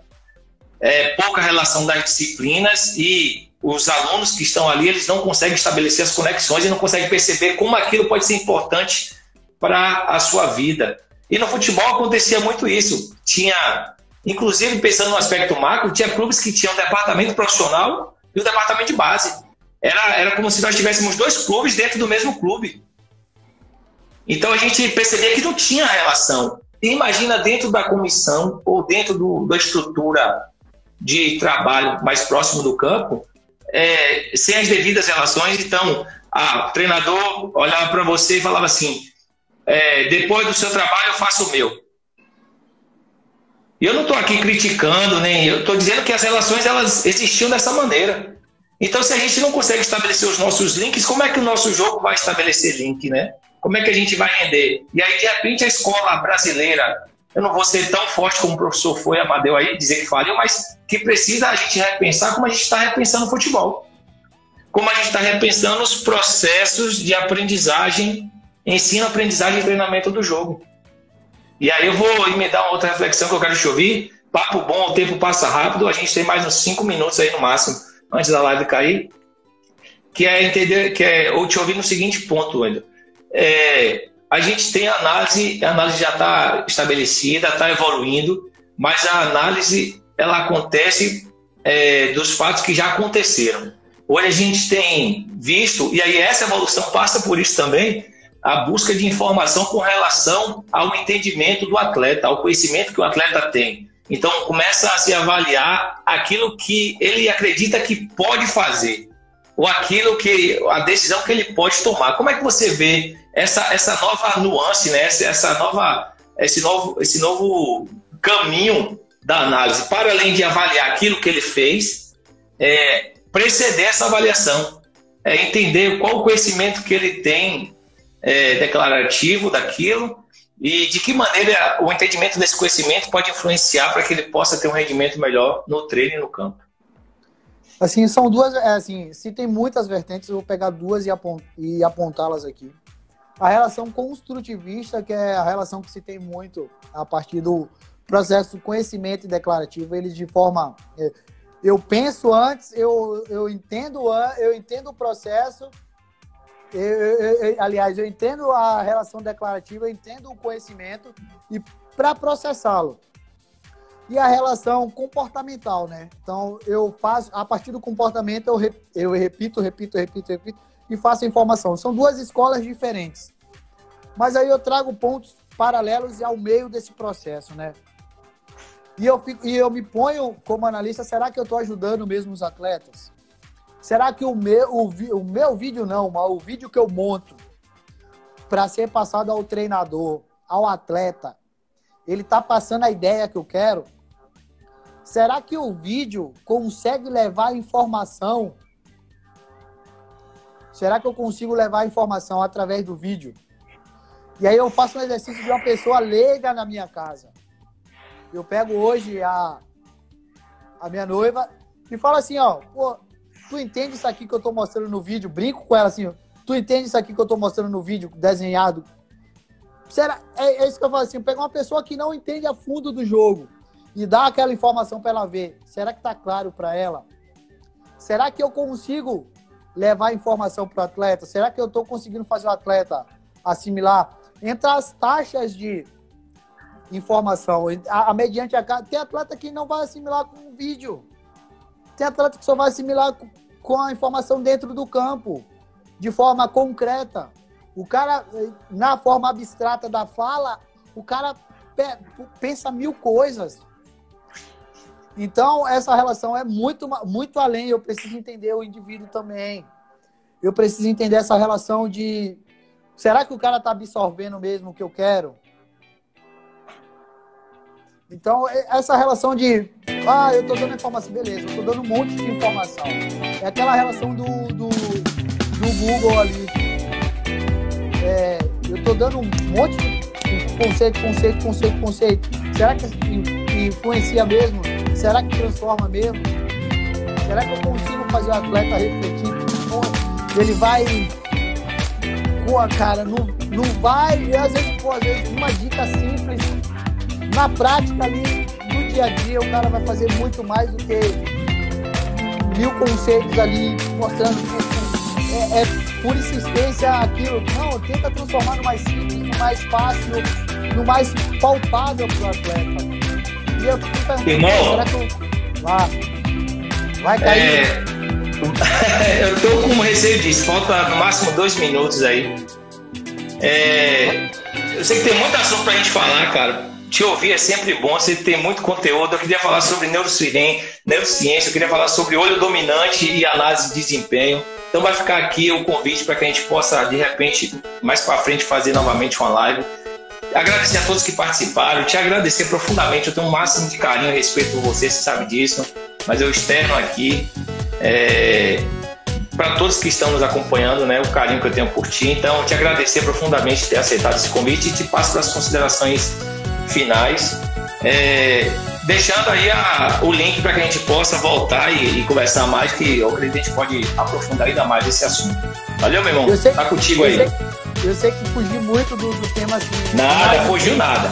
pouca relação das disciplinas, e os alunos que estão ali, eles não conseguem estabelecer as conexões e não conseguem perceber como aquilo pode ser importante para a sua vida. E no futebol acontecia muito isso. Tinha, inclusive pensando no aspecto macro, tinha clubes que tinham um departamento profissional e um departamento de base. Era como se nós tivéssemos dois clubes dentro do mesmo clube. Então a gente percebia que não tinha relação. E imagina dentro da comissão ou dentro da estrutura de trabalho mais próximo do campo, sem as devidas relações. Então, o treinador olhava para você e falava assim, depois do seu trabalho eu faço o meu. E eu não estou aqui criticando, nem eu estou dizendo que as relações elas existiam dessa maneira. Então, se a gente não consegue estabelecer os nossos links, como é que o nosso jogo vai estabelecer link, né? Como é que a gente vai render? E aí, de repente, a escola brasileira, eu não vou ser tão forte como o professor foi, Amadeu, aí, dizer que faliu, mas que precisa a gente repensar como a gente está repensando o futebol. Como a gente está repensando os processos de aprendizagem, ensino, aprendizagem e treinamento do jogo. E aí eu vou emendar uma outra reflexão que eu quero te ouvir. Papo bom, o tempo passa rápido, a gente tem mais uns 5 minutos aí no máximo, antes da live cair, que é entender, ou te ouvir no seguinte ponto, Wendel. A gente tem a análise já está estabelecida, está evoluindo, mas a análise ela acontece dos fatos que já aconteceram. Hoje a gente tem visto, e aí essa evolução passa por isso também, a busca de informação com relação ao entendimento do atleta, ao conhecimento que o atleta tem. Então começa a se avaliar aquilo que ele acredita que pode fazer, ou a decisão que ele pode tomar. Como é que você vê essa nova nuance, né? esse novo caminho da análise, para além de avaliar aquilo que ele fez, preceder essa avaliação, entender qual o conhecimento que ele tem declarativo daquilo e de que maneira o entendimento desse conhecimento pode influenciar para que ele possa ter um rendimento melhor no treino e no campo. Assim, são duas, se tem muitas vertentes, eu vou pegar duas e apontá-las aqui. A relação construtivista, que é a relação que se tem muito a partir do processo do conhecimento declarativo, eles de forma... Eu penso antes, eu entendo o processo, aliás, eu entendo a relação declarativa, eu entendo o conhecimento e para processá-lo. E a relação comportamental, né? Então, eu faço, a partir do comportamento, eu repito e faço a informação. São duas escolas diferentes. Mas aí eu trago pontos paralelos ao meio desse processo, né? E eu me ponho como analista, será que eu estou ajudando mesmo os atletas? Será que o meu vídeo não, mas o vídeo que eu monto para ser passado ao treinador, ao atleta, ele está passando a ideia que eu quero? Será que o vídeo consegue levar informação? Será que eu consigo levar informação através do vídeo? E aí eu faço um exercício de uma pessoa leiga na minha casa. Eu pego hoje a minha noiva e falo assim, ó, pô, tu entende isso aqui que eu tô mostrando no vídeo? Brinco com ela assim, ó, tu entende isso aqui que eu tô mostrando no vídeo desenhado? Será, é isso que eu falo assim, pegar uma pessoa que não entende a fundo do jogo e dar aquela informação para ela ver. Será que está claro para ela? Será que eu consigo levar informação para o atleta? Será que eu estou conseguindo fazer o atleta assimilar? Entre as taxas de informação, mediante tem atleta que não vai assimilar com o vídeo. Tem atleta que só vai assimilar com a informação dentro do campo, de forma concreta. O cara, na forma abstrata da fala, o cara pensa 1000 coisas. Então, essa relação é muito, muito além. Eu preciso entender o indivíduo também. Eu preciso entender essa relação de... Será que o cara está absorvendo mesmo o que eu quero? Então, essa relação de... eu estou dando informação. Beleza, eu estou dando um monte de informação. É aquela relação do Google ali. Eu estou dando um monte de conceito. Será que influencia mesmo? Será que transforma mesmo? Será que eu consigo fazer o atleta refletir? Ele vai... Pô, cara, não vai... E às vezes, uma dica simples, na prática ali, no dia a dia, o cara vai fazer muito mais do que 1000 conceitos ali, mostrando que por insistência aquilo. Não, tenta transformar no mais simples, no mais fácil, no mais palpável para o atleta. E eu fico perguntando, irmão, será que vai cair? Eu tô com receio disso, falta no máximo 2 minutos aí. Eu sei que tem muito assunto pra gente falar, cara. Te ouvir é sempre bom, você tem muito conteúdo. Eu queria falar sobre neurociência, eu queria falar sobre olho dominante e análise de desempenho. Então vai ficar aqui o convite para que a gente possa, de repente, mais para frente, fazer novamente uma live. Agradecer a todos que participaram, te agradecer profundamente. Eu tenho o máximo de carinho e respeito por você sabe disso, mas eu externo aqui para todos que estão nos acompanhando, né, o carinho que eu tenho por ti. Então, te agradecer profundamente por ter aceitado esse convite e te passo das considerações finais, deixando aí o link para que a gente possa voltar e conversar mais, que eu acredito que a gente pode aprofundar ainda mais esse assunto. Valeu, meu irmão? Tá contigo aí. Eu sei que fugi muito do tema assim. Nada, fugiu nada.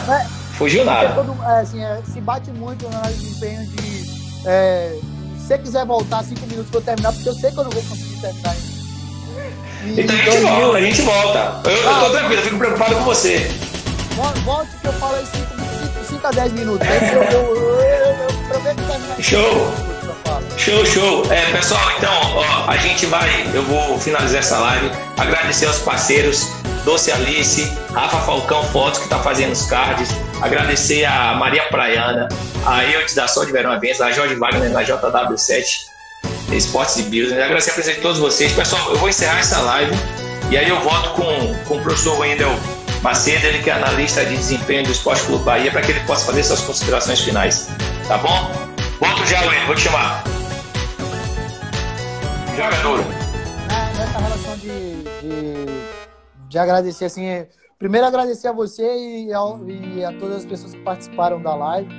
Fugiu nada. Se bate muito na análise de desempenho de... se você quiser voltar 5 minutos para eu terminar, porque eu sei que eu não vou conseguir terminar isso. Então a gente volta. Eu tô tranquilo, eu fico preocupado com você. Volte que eu falo aí 5 a 10 minutos. Eu prometo terminar. Show. Pessoal, então, a gente eu vou finalizar essa live. Agradecer aos parceiros, Doce Alice, Rafa Falcão Fotos, que tá fazendo os cards. Agradecer a Maria Praiana, a Eudes da Sol de Verão Eventos, a Jorge Wagner da JW7 Esportes e Business. Agradecer a presença de todos vocês. Pessoal, eu vou encerrar essa live e aí eu volto com o professor Wendel Macedo, ele que é analista de desempenho do Esporte Clube Bahia, para que ele possa fazer suas considerações finais. Tá bom? Volto já, Wendel, vou te chamar. Joga duro. Nessa relação de agradecer, assim, primeiro agradecer a você e a todas as pessoas que participaram da live.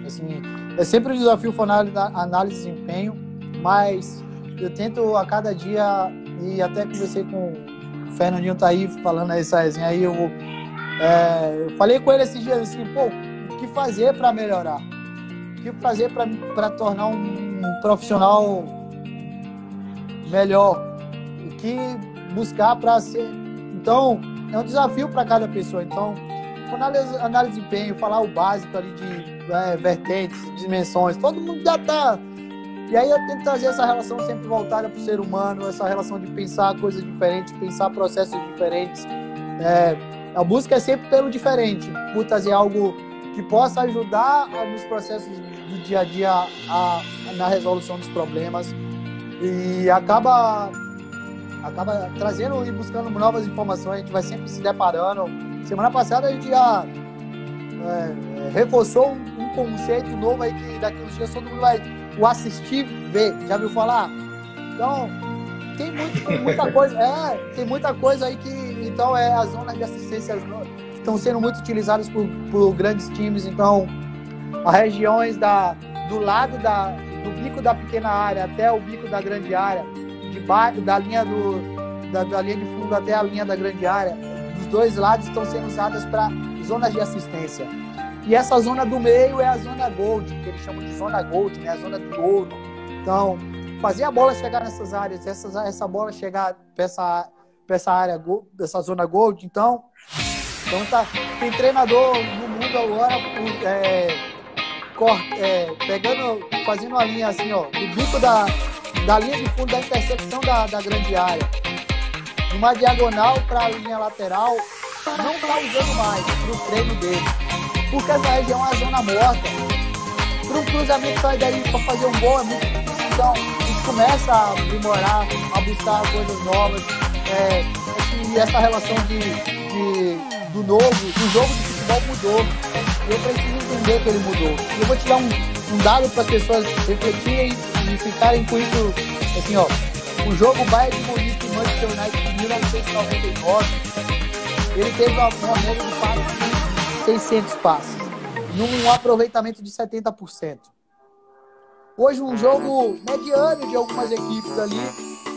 Assim, é sempre um desafio falar análise de desempenho, mas eu tento a cada dia, e até conversei com o Fernandinho, tá aí falando essa resenha aí, eu falei com ele esses dias assim, o que fazer para melhorar? O que fazer para tornar um profissional melhor? O que buscar para ser... Então, é um desafio para cada pessoa. Então, análise de desempenho, falar o básico ali de vertentes, dimensões, todo mundo já tá... E aí eu tento trazer essa relação sempre voltada para o ser humano, essa relação de pensar coisas diferentes, pensar processos diferentes. A busca é sempre pelo diferente, por trazer algo que possa ajudar nos processos do dia a dia na resolução dos problemas. E acaba trazendo e buscando novas informações, a gente vai sempre se deparando. Semana passada a gente já reforçou um conceito novo aí que daqui uns dias todo mundo vai o assistir, ver. Já viu falar? Então, tem muita coisa. Tem muita coisa aí que, então, as zonas de assistência que estão sendo muito utilizadas por grandes times. Então, as regiões do lado do bico da pequena área até o bico da grande área, da linha de fundo até a linha da grande área, dos dois lados estão sendo usadas para zonas de assistência. E essa zona do meio é a zona gold, que eles chamam de zona gold, né? A zona de ouro. Então, fazer a bola chegar nessas áreas, essa bola chegar para essa área, dessa zona gold, então tem treinador no mundo agora fazendo uma linha assim, ó, do bico da linha de fundo da intersecção da grande área, uma diagonal para a linha lateral, não está usando mais para o treino dele, porque essa região é uma zona morta. Para um cruzamento sair daí para fazer um gol é muito difícil. Então a gente começa a aprimorar, a buscar coisas novas. Essa relação do jogo de futebol mudou. Eu preciso entender que ele mudou. Eu vou te dar um dado para as pessoas refletirem e ficarem com isso. Assim, ó, o jogo Bayern de Munique e Manchester United em 1999, ele teve uma média de passes de 600 passes, num aproveitamento de 70%. Hoje, um jogo mediano de algumas equipes ali,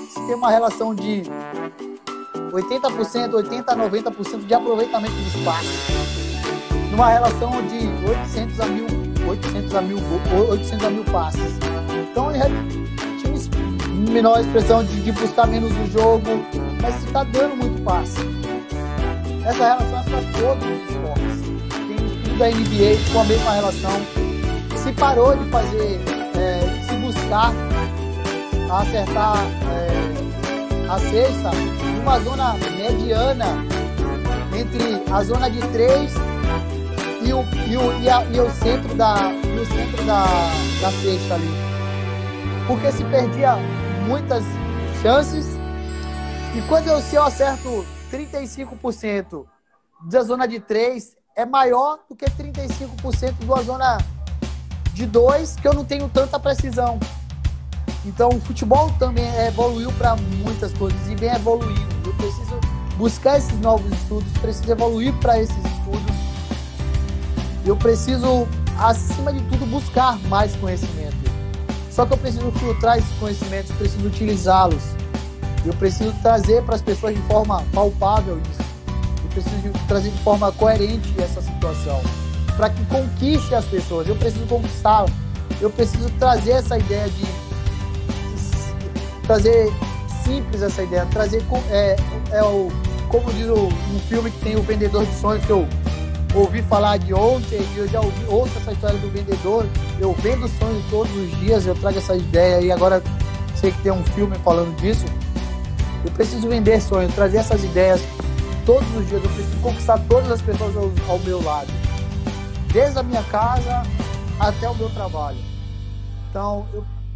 se tem uma relação de 80%, 80% a 90% de aproveitamento dos passes, numa relação de 800 a 1000 passes. Então, times menor expressão de buscar menos o jogo, mas está dando muito passe. Essa relação é para todos os esportes. Tem um estudo da NBA com a mesma relação. Se parou de fazer, se buscar acertar a cesta numa zona mediana entre a zona de 3 e o centro da cesta ali. Porque se perdia muitas chances, e se eu acerto 35% da zona de 3, é maior do que 35% da zona de 2, que eu não tenho tanta precisão. Então o futebol também evoluiu para muitas coisas e vem evoluindo. Eu preciso buscar esses novos estudos, preciso evoluir para esses estudos. Eu preciso, acima de tudo, buscar mais conhecimento. Só que eu preciso filtrar esses conhecimentos, preciso utilizá-los. Eu preciso trazer para as pessoas de forma palpável isso. Eu preciso trazer de forma coerente essa situação, para que conquiste as pessoas. Eu preciso conquistá-las. Eu preciso trazer essa ideia trazer simples essa ideia, trazer como diz um filme que tem o Vendedor de Sonhos, que eu ouvi falar de ontem, e eu já ouço essa história do vendedor. Eu vendo sonhos todos os dias, eu trago essa ideia, e agora sei que tem um filme falando disso. Eu preciso vender sonhos, trazer essas ideias todos os dias. Eu preciso conquistar todas as pessoas ao meu lado, desde a minha casa até o meu trabalho. Então,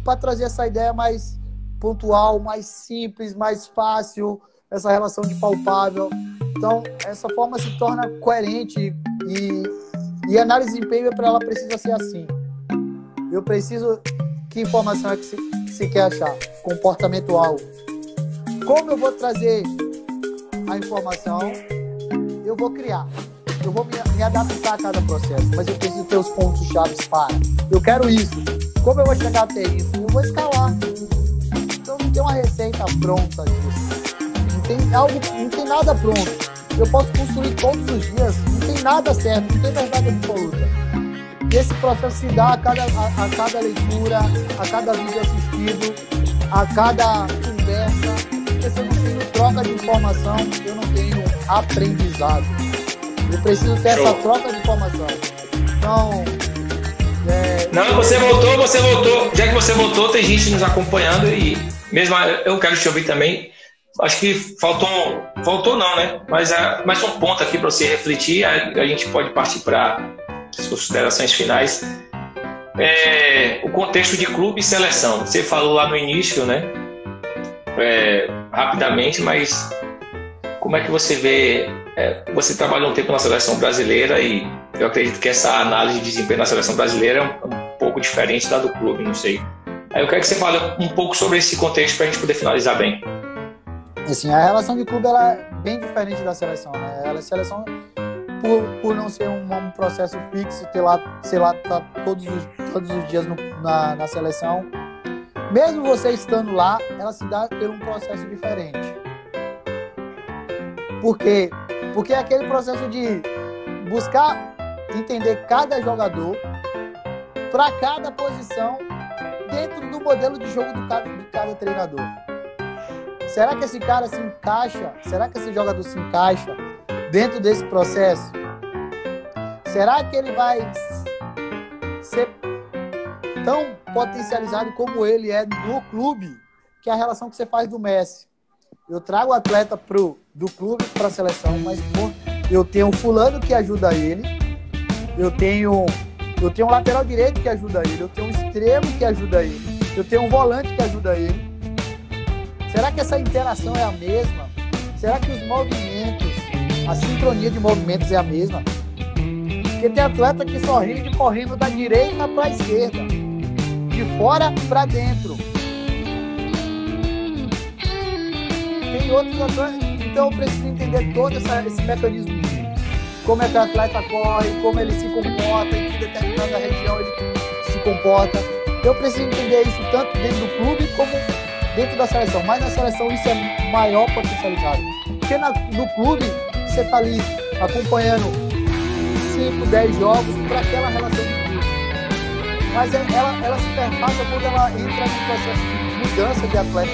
para trazer essa ideia mais pontual, mais simples, mais fácil, essa relação de palpável. Então, essa forma se torna coerente, e a análise de desempenho para ela precisa ser assim. Eu preciso... Que informação é que se quer achar? Comportamental. Como eu vou trazer a informação? Eu vou criar. Eu vou me adaptar a cada processo, mas eu preciso ter os pontos-chave para. Eu quero isso. Como eu vou chegar até isso? Eu vou escalar. Então não tem uma receita pronta disso. Não tem nada pronto. Eu posso construir todos os dias. Não tem nada certo, não tem verdade absoluta. E esse processo se dá a cada leitura, a cada vídeo assistido, a cada conversa. Porque se eu não tenho troca de informação, eu não tenho aprendizado. Eu preciso ter essa troca de informação. Então... Não, você voltou. Já que você voltou, tem gente nos acompanhando, e mesmo eu quero te ouvir também. Acho que faltou não, né? Mas mais um ponto aqui para você refletir, a gente pode partir para as considerações finais. O contexto de clube e seleção. Você falou lá no início, né? Rapidamente, mas como é que você vê? Você trabalhou um tempo na seleção brasileira, e eu acredito que essa análise de desempenho na seleção brasileira é um pouco diferente da do clube, não sei. Aí eu quero que você fale um pouco sobre esse contexto para a gente poder finalizar bem. Assim, a relação de clube ela é bem diferente da seleção, né? A seleção, por não ser um processo fixo, tá todos os dias na seleção, mesmo você estando lá, ela se dá por um processo diferente. Porque Porque é aquele processo de buscar entender cada jogador para cada posição dentro do modelo de jogo de cada treinador. Será que esse cara se encaixa? Será que esse jogador se encaixa dentro desse processo? Será que ele vai ser tão potencializado como ele é no clube? Que é a relação que você faz do Messi. Eu trago o atleta do clube para a seleção, mas eu tenho um fulano que ajuda ele, eu tenho um lateral direito que ajuda ele, eu tenho um extremo que ajuda ele, eu tenho um volante que ajuda ele. Será que essa interação é a mesma? Será que os movimentos, a sincronia de movimentos é a mesma? Porque tem atleta que só rende correndo da direita para a esquerda, de fora para dentro. Tem outros atletas, então eu preciso entender todo esse mecanismo. Como é que o atleta corre, como ele se comporta, em que determinada região ele se comporta. Eu preciso entender isso tanto dentro do clube como dentro da seleção. Mas na seleção isso é maior potencializado. Porque no clube você está ali acompanhando 5, 10 jogos para aquela relação de clube. Mas ela se perpassa quando ela entra no processo de mudança de atleta.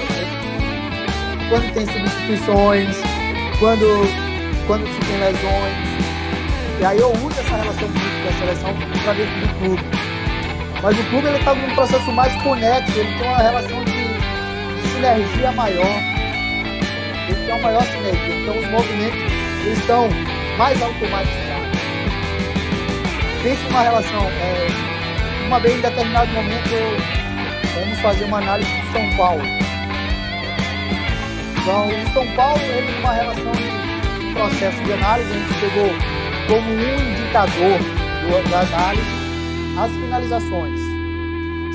Quando tem substituições, quando se tem lesões. E aí eu uso essa relação da seleção para dentro do clube. Mas o clube está num processo mais conexo, ele tem uma relação de sinergia maior. Ele tem uma maior sinergia. Então os movimentos eles estão mais automatizados. Pense numa relação. Uma vez em determinado momento vamos fazer uma análise de São Paulo. Então, o São Paulo, ele numa relação de processo de análise, a gente pegou como um indicador da análise as finalizações.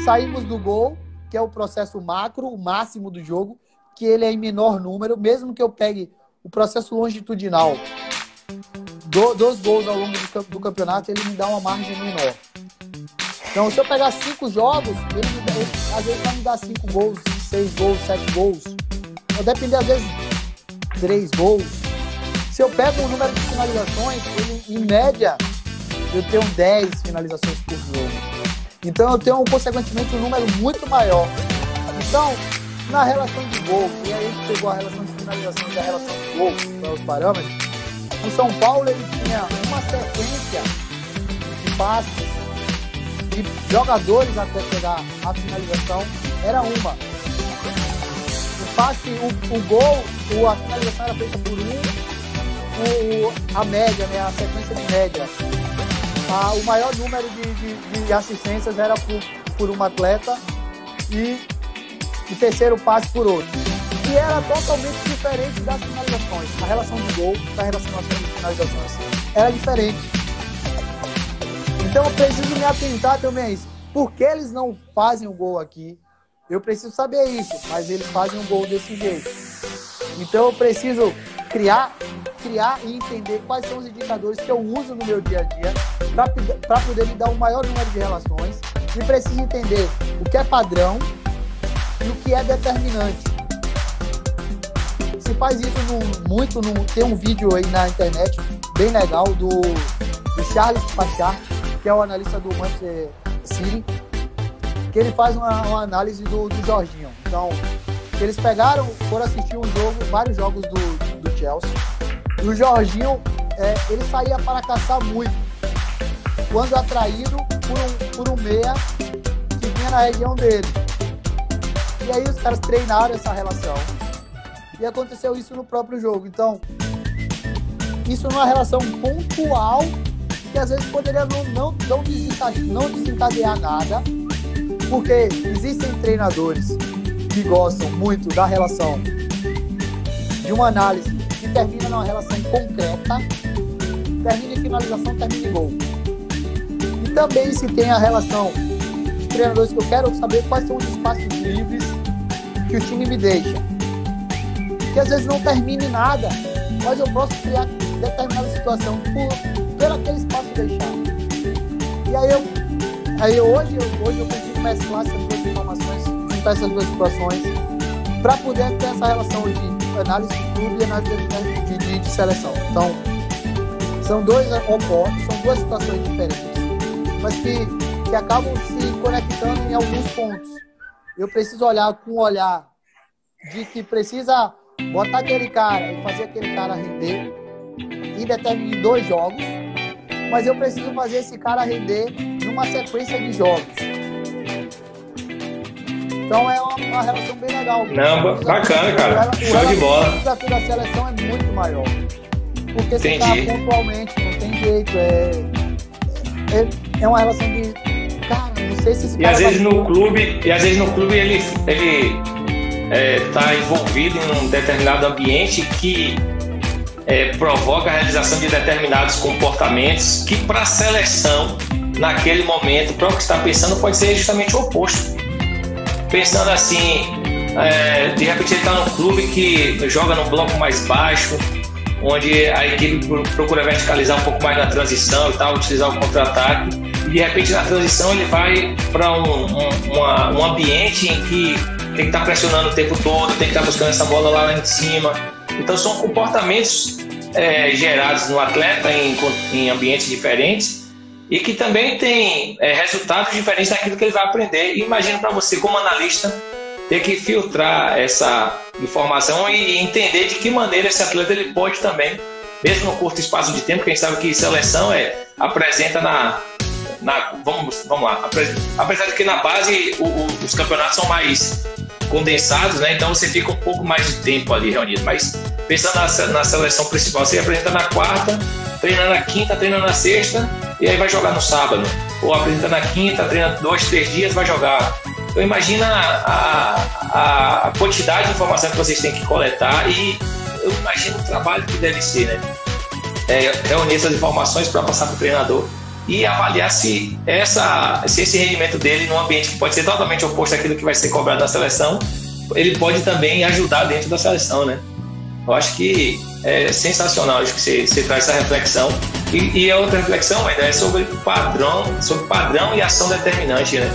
Saímos do gol, que é o processo macro, o máximo do jogo, que ele é em menor número, mesmo que eu pegue o processo longitudinal dos gols ao longo do campeonato, ele me dá uma margem menor. Então, se eu pegar 5 jogos, ele às vezes vai me dar 5 gols, 6 gols, 7 gols. Vai depender, às vezes, 3 gols. Se eu pego o número de finalizações, em média, eu tenho 10 finalizações por jogo. Então, eu tenho, consequentemente, um número muito maior. Então, na relação de gol, e aí a gente pegou a relação de finalização e a relação de gol, para os parâmetros, o São Paulo ele tinha uma sequência de passes, de jogadores até chegar à finalização, era uma. O gol, a finalização era feita por a média, né, a sequência de média. O maior número de assistências era por um atleta e o terceiro passe por outro. E era totalmente diferente das finalizações. A relação de gol da relação de finalizações era diferente. Então eu preciso me atentar também a isso. Por que eles não fazem o gol aqui? Eu preciso saber isso, mas eles fazem um gol desse jeito. Então eu preciso criar e entender quais são os indicadores que eu uso no meu dia a dia para poder me dar um maior número de relações. E preciso entender o que é padrão e o que é determinante. Se faz isso muito. Tem um vídeo aí na internet bem legal do Charles Pachart, que é o analista do Manchester City, que ele faz uma análise do Jorginho. Então, eles foram assistir vários jogos do Chelsea, e o Jorginho, ele saía para caçar muito, quando atraído por um meia que vinha na região dele. E aí os caras treinaram essa relação, e aconteceu isso no próprio jogo. Então, isso numa relação pontual, que às vezes poderia não desencadear nada, porque existem treinadores que gostam muito da relação de uma análise que termina numa relação concreta, termina em finalização, termina em gol. E também se tem a relação de treinadores que eu quero saber quais são os espaços livres que o time me deixa. Que às vezes não termina em nada, mas eu posso criar determinada situação por aquele espaço deixado. E aí hoje eu consigo mesclar essas duas informações, juntar essas duas situações, para poder ter essa relação de análise de clube e análise de seleção. Então, são dois opostos, são duas situações diferentes, mas que acabam se conectando em alguns pontos. Eu preciso olhar com um olhar de que precisa botar aquele cara e fazer aquele cara render em 2 jogos, mas eu preciso fazer esse cara render numa sequência de jogos. Então é uma relação bem legal. Não, bacana, cara. Show de bola. O desafio da seleção é muito maior. Porque se tá Entendi. pontualmente, não tem jeito. É uma relação de... Cara, não sei se esse E cara às vezes vai... no clube ele tá envolvido em um determinado ambiente que provoca a realização de determinados comportamentos que para a seleção, naquele momento, para o que está pensando, pode ser justamente o oposto. Pensando assim, de repente ele está num clube que joga num bloco mais baixo, onde a equipe procura verticalizar um pouco mais na transição e tal, utilizar o contra-ataque, e de repente na transição ele vai para um ambiente em que tem que estar pressionando o tempo todo, tem que estar buscando essa bola lá em cima. Então são comportamentos gerados no atleta em ambientes diferentes e que também tem resultados diferentes daquilo que ele vai aprender. E imagina para você, como analista, ter que filtrar essa informação e entender de que maneira esse atleta ele pode também, mesmo no curto espaço de tempo, que a gente sabe que seleção apresenta vamos lá, apesar de que na base os campeonatos são mais condensados, né? Então você fica um pouco mais de tempo ali reunido, mas pensando na seleção principal, você apresenta na quarta, treina na quinta, treina na sexta e aí vai jogar no sábado, ou apresenta na quinta, treina 2, 3 dias, vai jogar. Então imagina a quantidade de informação que vocês têm que coletar e eu imagino o trabalho que deve ser, né? Reunir essas informações para passar para o treinador e avaliar se esse rendimento dele num ambiente que pode ser totalmente oposto àquilo que vai ser cobrado na seleção, ele pode também ajudar dentro da seleção, né? Eu acho que é sensacional, acho que você traz essa reflexão. E a outra reflexão ainda é sobre padrão e ação determinante, né?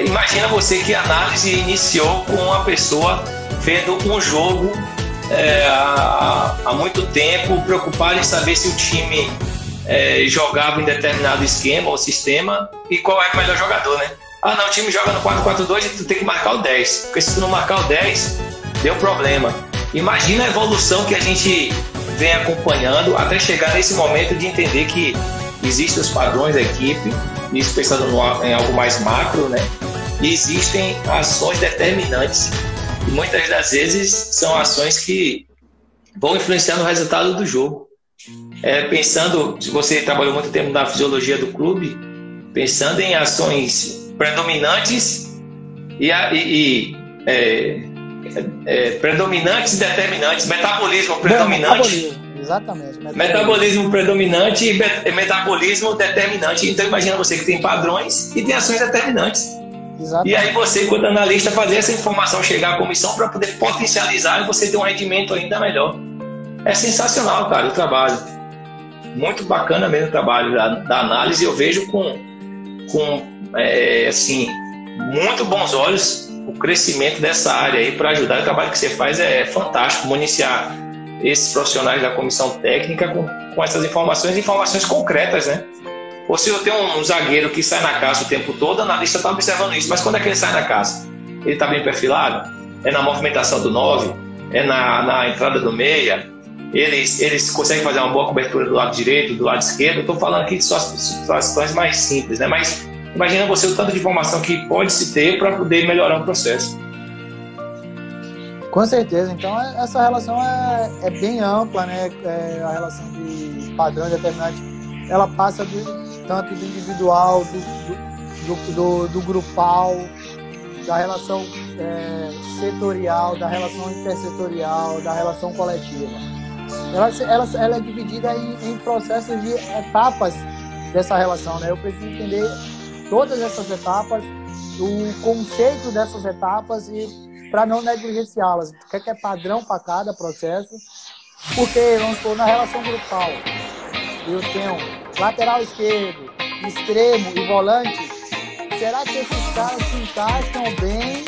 Imagina você que a análise iniciou com uma pessoa vendo um jogo há muito tempo, preocupado em saber se o time jogava em determinado esquema ou sistema e qual é o melhor jogador, né? Ah, não, o time joga no 4-4-2 e tu tem que marcar o 10, porque se tu não marcar o 10, deu problema. Imagina a evolução que a gente vem acompanhando até chegar nesse momento de entender que existem os padrões da equipe, isso pensando em algo mais macro, né? E existem ações determinantes e muitas das vezes são ações que vão influenciar no resultado do jogo. Pensando, se você trabalhou muito tempo na fisiologia do clube, pensando em ações predominantes predominantes e determinantes, metabolismo predominante. Exatamente. Metabolismo predominante e metabolismo determinante. Então imagina você que tem padrões e tem ações determinantes. Exatamente. E aí você, quando analista, fazer essa informação chegar à comissão para poder potencializar e você ter um rendimento ainda melhor. É sensacional, cara, o trabalho. Muito bacana mesmo o trabalho da análise. Eu vejo com assim, muito bons olhos o crescimento dessa área aí para ajudar. O trabalho que você faz é fantástico, municiar esses profissionais da comissão técnica com essas informações concretas, né? Ou se eu tenho um zagueiro que sai na caça o tempo todo, o analista está observando isso, mas quando é que ele sai na caça? Ele está bem perfilado? É na movimentação do 9? É na entrada do meia? Eles conseguem fazer uma boa cobertura do lado direito, do lado esquerdo? Eu estou falando aqui de situações mais simples, né? Mas imagina você o tanto de informação que pode se ter para poder melhorar o processo. Com certeza. Então, essa relação é bem ampla, né? A relação de padrão determinante, ela passa tanto do individual, do grupal, da relação setorial, da relação intersetorial, da relação coletiva. Ela é dividida em processos de etapas dessa relação, né? Eu preciso entender todas essas etapas, o conceito dessas etapas e para não negligenciá-las. O que é padrão para cada processo? Porque, vamos supor, na relação grupal, eu tenho lateral esquerdo, extremo e volante. Será que esses caras se encaixam bem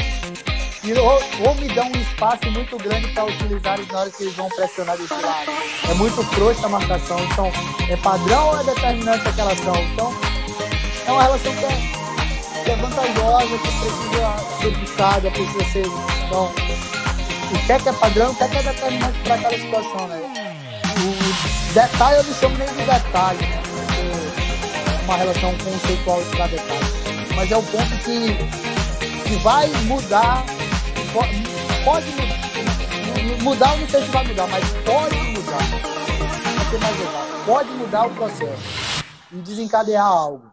ou me dão um espaço muito grande para utilizar na hora que eles vão pressionar desse lado. É muito frouxa a marcação, então é padrão ou é determinante aquela ação? Então é uma relação que é vantajosa, que precisa ser buscada, precisa ser... Então, o que é padrão, o que é determinante para aquela situação, né? O detalhe eu não chamo nem de detalhe, né? É uma relação conceitual para detalhe. Mas é o ponto que vai mudar, pode mudar, eu não sei se vai mudar, mas pode mudar. Vai ser mais legal. Pode mudar o processo e desencadear algo.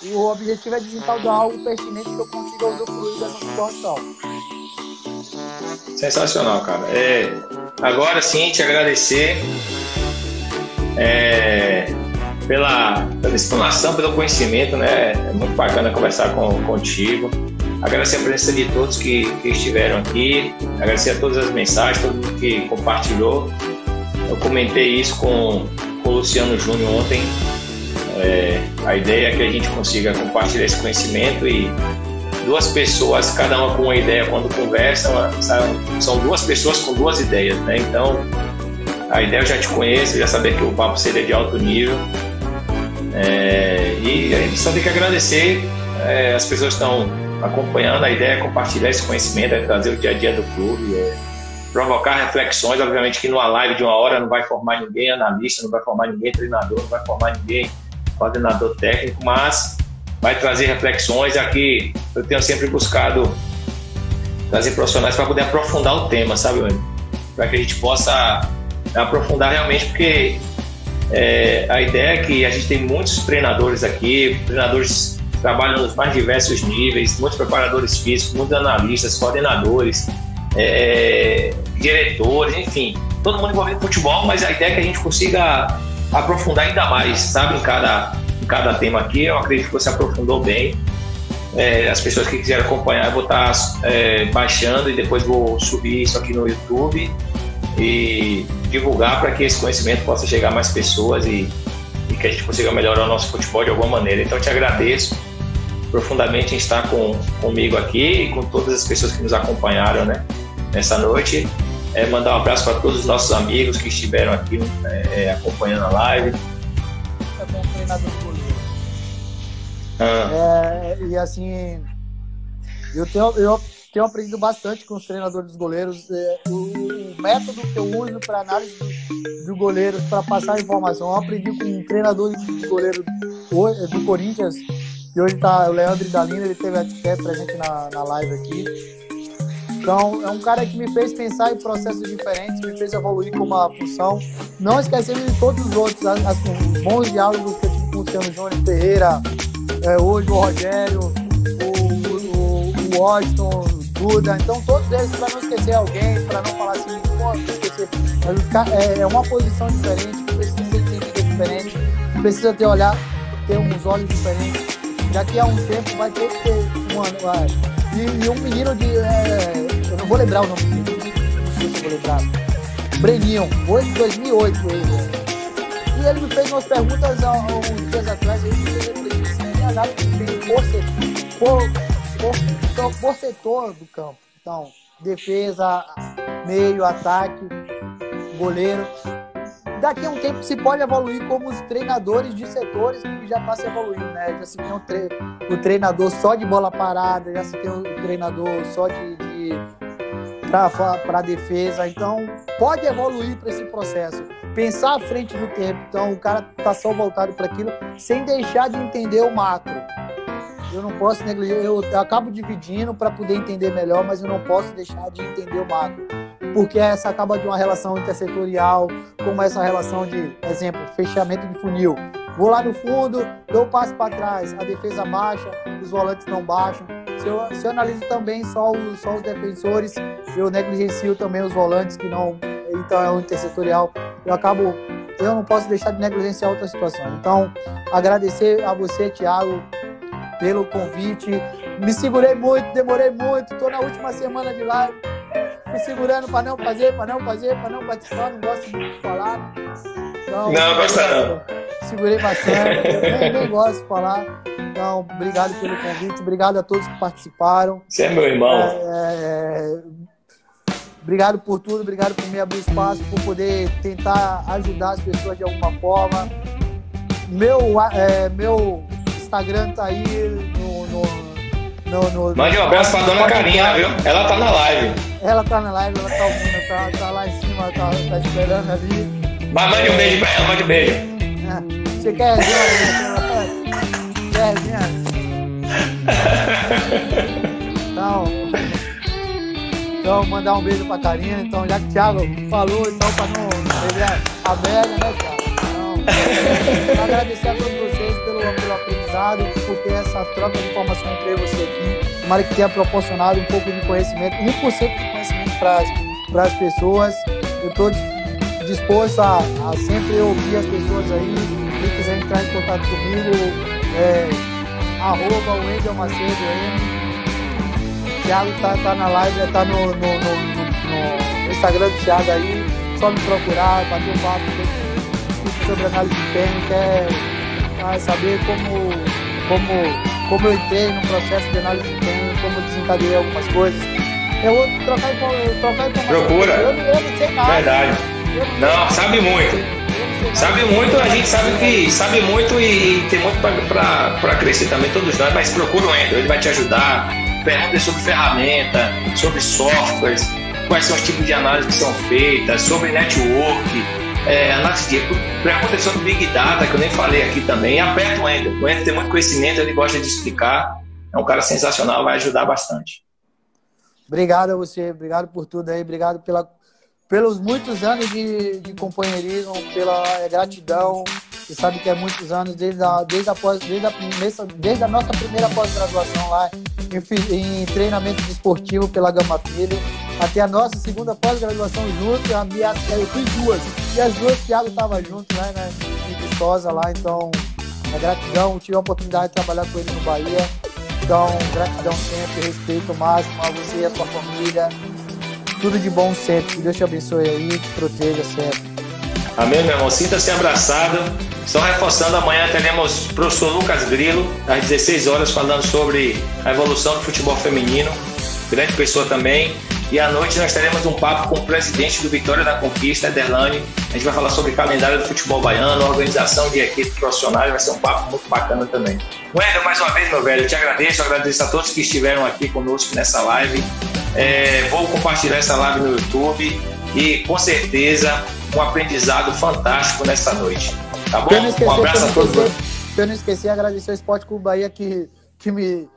O objetivo é desencadear algo pertinente que eu consiga usufruir dessa situação. Sensacional, cara. Agora sim, te agradecer pela explanação, pelo conhecimento, né? É muito bacana conversar contigo. Agradecer a presença de todos que estiveram aqui. Agradecer a todas as mensagens, todo mundo que compartilhou. Eu comentei isso com o Luciano Júnior ontem. A ideia é que a gente consiga compartilhar esse conhecimento e duas pessoas, cada uma com uma ideia, quando conversam, são duas pessoas com duas ideias, né? Então, a ideia eu já te conheço, já sabia que o papo seria de alto nível. E a gente só tem que agradecer as pessoas que estão acompanhando. A ideia é compartilhar esse conhecimento, é trazer o dia a dia do clube, provocar reflexões. Obviamente que numa live de 1 hora não vai formar ninguém analista, não vai formar ninguém treinador, não vai formar ninguém coordenador técnico, mas vai trazer reflexões. Aqui eu tenho sempre buscado trazer profissionais para poder aprofundar o tema, sabe, para que a gente possa aprofundar realmente, porque a ideia é que a gente tem muitos treinadores aqui, treinadores que trabalham nos mais diversos níveis, muitos preparadores físicos, muitos analistas, coordenadores, diretores, enfim, todo mundo envolvido com futebol, mas a ideia é que a gente consiga aprofundar ainda mais, sabe, em cada tema aqui. Eu acredito que você aprofundou bem. As pessoas que quiserem acompanhar, eu vou estar baixando e depois vou subir isso aqui no YouTube e divulgar para que esse conhecimento possa chegar a mais pessoas e que a gente consiga melhorar o nosso futebol de alguma maneira. Então eu te agradeço profundamente em estar comigo aqui e com todas as pessoas que nos acompanharam, né, nessa noite. Mandar um abraço para todos os nossos amigos que estiveram aqui acompanhando a live. É bom treinador do goleiro. E assim, eu tenho aprendido bastante com os treinadores dos goleiros. O método que eu uso para análise do goleiro, para passar a informação, eu aprendi com um treinador de goleiro do Corinthians, que hoje está o Leandro Dalina, ele esteve até presente na live aqui. Então, é um cara que me fez pensar em processos diferentes, me fez evoluir com uma função, não esquecendo de todos os outros, os bons diálogos que eu tive com o Luciano Júnior Ferreira, hoje o Rogério, o Washington, o Duda, então todos eles, para não esquecer alguém, para não falar assim, pô, esquecer, mas é uma posição diferente, precisa ser entendida diferente, precisa ter uns olhos diferentes. Daqui a um tempo vai ter que ter e um menino eu não vou lembrar o nome dele, não sei se eu vou lembrar, Breninho, 2008 ele. E ele me fez umas perguntas há uns dias atrás, ele me fez refletir sem análise por setor do campo. Então, defesa, meio, ataque, goleiro. Daqui a um tempo se pode evoluir como os treinadores de setores que já está se evoluindo, né? Já se tem o treinador só de bola parada, já se tem o treinador só para defesa. Então, pode evoluir para esse processo. Pensar à frente do tempo. Então, o cara está só voltado para aquilo, sem deixar de entender o macro. Eu não posso negligenciar, eu acabo dividindo para poder entender melhor, mas eu não posso deixar de entender o macro. Porque essa acaba de uma relação intersetorial, como essa relação de, exemplo, fechamento de funil. Vou lá no fundo, dou um passo para trás, a defesa baixa, os volantes não baixam. Se eu analiso também só os defensores, eu negligencio também os volantes, que não, então é o intersetorial. Eu não posso deixar de negligenciar outra situação. Então, agradecer a você, Thiago, pelo convite. Me segurei muito, demorei muito, estou na última semana de live, me segurando para não participar, não gosto muito de falar. Então, não, gosta não. segurei bastante, nem gosto de falar. Então, obrigado pelo convite, obrigado a todos que participaram. Você é meu irmão. Obrigado por tudo, obrigado por me abrir espaço, por poder tentar ajudar as pessoas de alguma forma. Meu Instagram tá aí no Mande um abraço pra dona Karina, viu? Ela tá na live. Ela tá na live, ela tá ouvindo, tá lá em cima, tá esperando ali. Mas mande um beijo pra ela, mande um beijo. Você quer Então, mandar um beijo pra Karina. Então, já que o Thiago falou, então, pra não beber a merda, né, Thiago? Então, agradecer a todos vocês pelo aprendizado, por ter essa troca de informação entre eu e você aqui. Tomara que tenha proporcionado um pouco de conhecimento, 1% de conhecimento para as pessoas. Eu estou disposto a sempre ouvir as pessoas aí. Quem quiser entrar em contato comigo, @Wendel Macedo M. O Thiago tá na live, tá no Instagram do Thiago aí. Só me procurar, bater um papo sobre análise de desempenho, quer saber como eu entrei no processo de análise de desempenho, como eu desencadeei algumas coisas. Eu vou trocar informação. Procura. Eu não sei nada. Verdade. Não, sabe muito. Sabe muito, a gente sabe que sabe muito e tem muito para crescer também, todos nós, mas procura o Wendel, ele vai te ajudar. Pergunta sobre ferramenta, sobre softwares, quais são os tipos de análise que são feitas, sobre network, análise de pergunta sobre Big Data, que eu nem falei aqui também. Aperta o Wendel. O Wendel tem muito conhecimento, ele gosta de explicar. É um cara sensacional, vai ajudar bastante. Obrigado a você, obrigado por tudo aí, obrigado pelos muitos anos de companheirismo, pela gratidão. Você sabe que é muitos anos, desde a nossa primeira pós-graduação lá em treinamento desportivo pela Gama Filho, até a nossa segunda pós-graduação junto. Eu fiz duas, e as duas o Thiago estava junto, né, em Viçosa lá. Então, a gratidão, tive a oportunidade de trabalhar com ele no Bahia. Então, gratidão sempre, respeito máximo a você e a sua família. Tudo de bom sempre. Que Deus te abençoe aí, te proteja sempre. Amém, meu irmão. Sinta-se abraçado. Só reforçando, amanhã teremos o professor Lucas Grilo, às 16 horas, falando sobre a evolução do futebol feminino. Grande pessoa também. E à noite nós teremos um papo com o presidente do Vitória da Conquista, Ederlane. A gente vai falar sobre o calendário do futebol baiano, organização de equipes profissionais. Vai ser um papo muito bacana também. Wendel, mais uma vez, meu velho, eu te agradeço. Eu agradeço a todos que estiveram aqui conosco nessa live. Vou compartilhar essa live no YouTube e, com certeza, um aprendizado fantástico nessa noite. Tá bom? Um abraço a todos. Eu não esqueci de agradecer ao Esporte Clube Bahia que me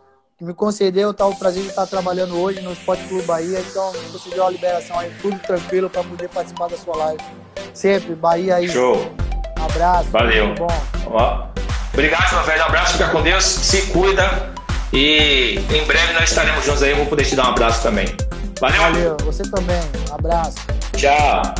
concedeu o prazer de estar trabalhando hoje no Esporte Clube Bahia. Então, me concedeu a liberação aí, tudo tranquilo para poder participar da sua live. Sempre, Bahia aí. Show. Um abraço. Valeu. Bom. Obrigado, meu velho. Um abraço, fica com Deus, se cuida. E em breve nós estaremos juntos aí. Eu vou poder te dar um abraço também. Valeu. Valeu, você também. Um abraço. Tchau.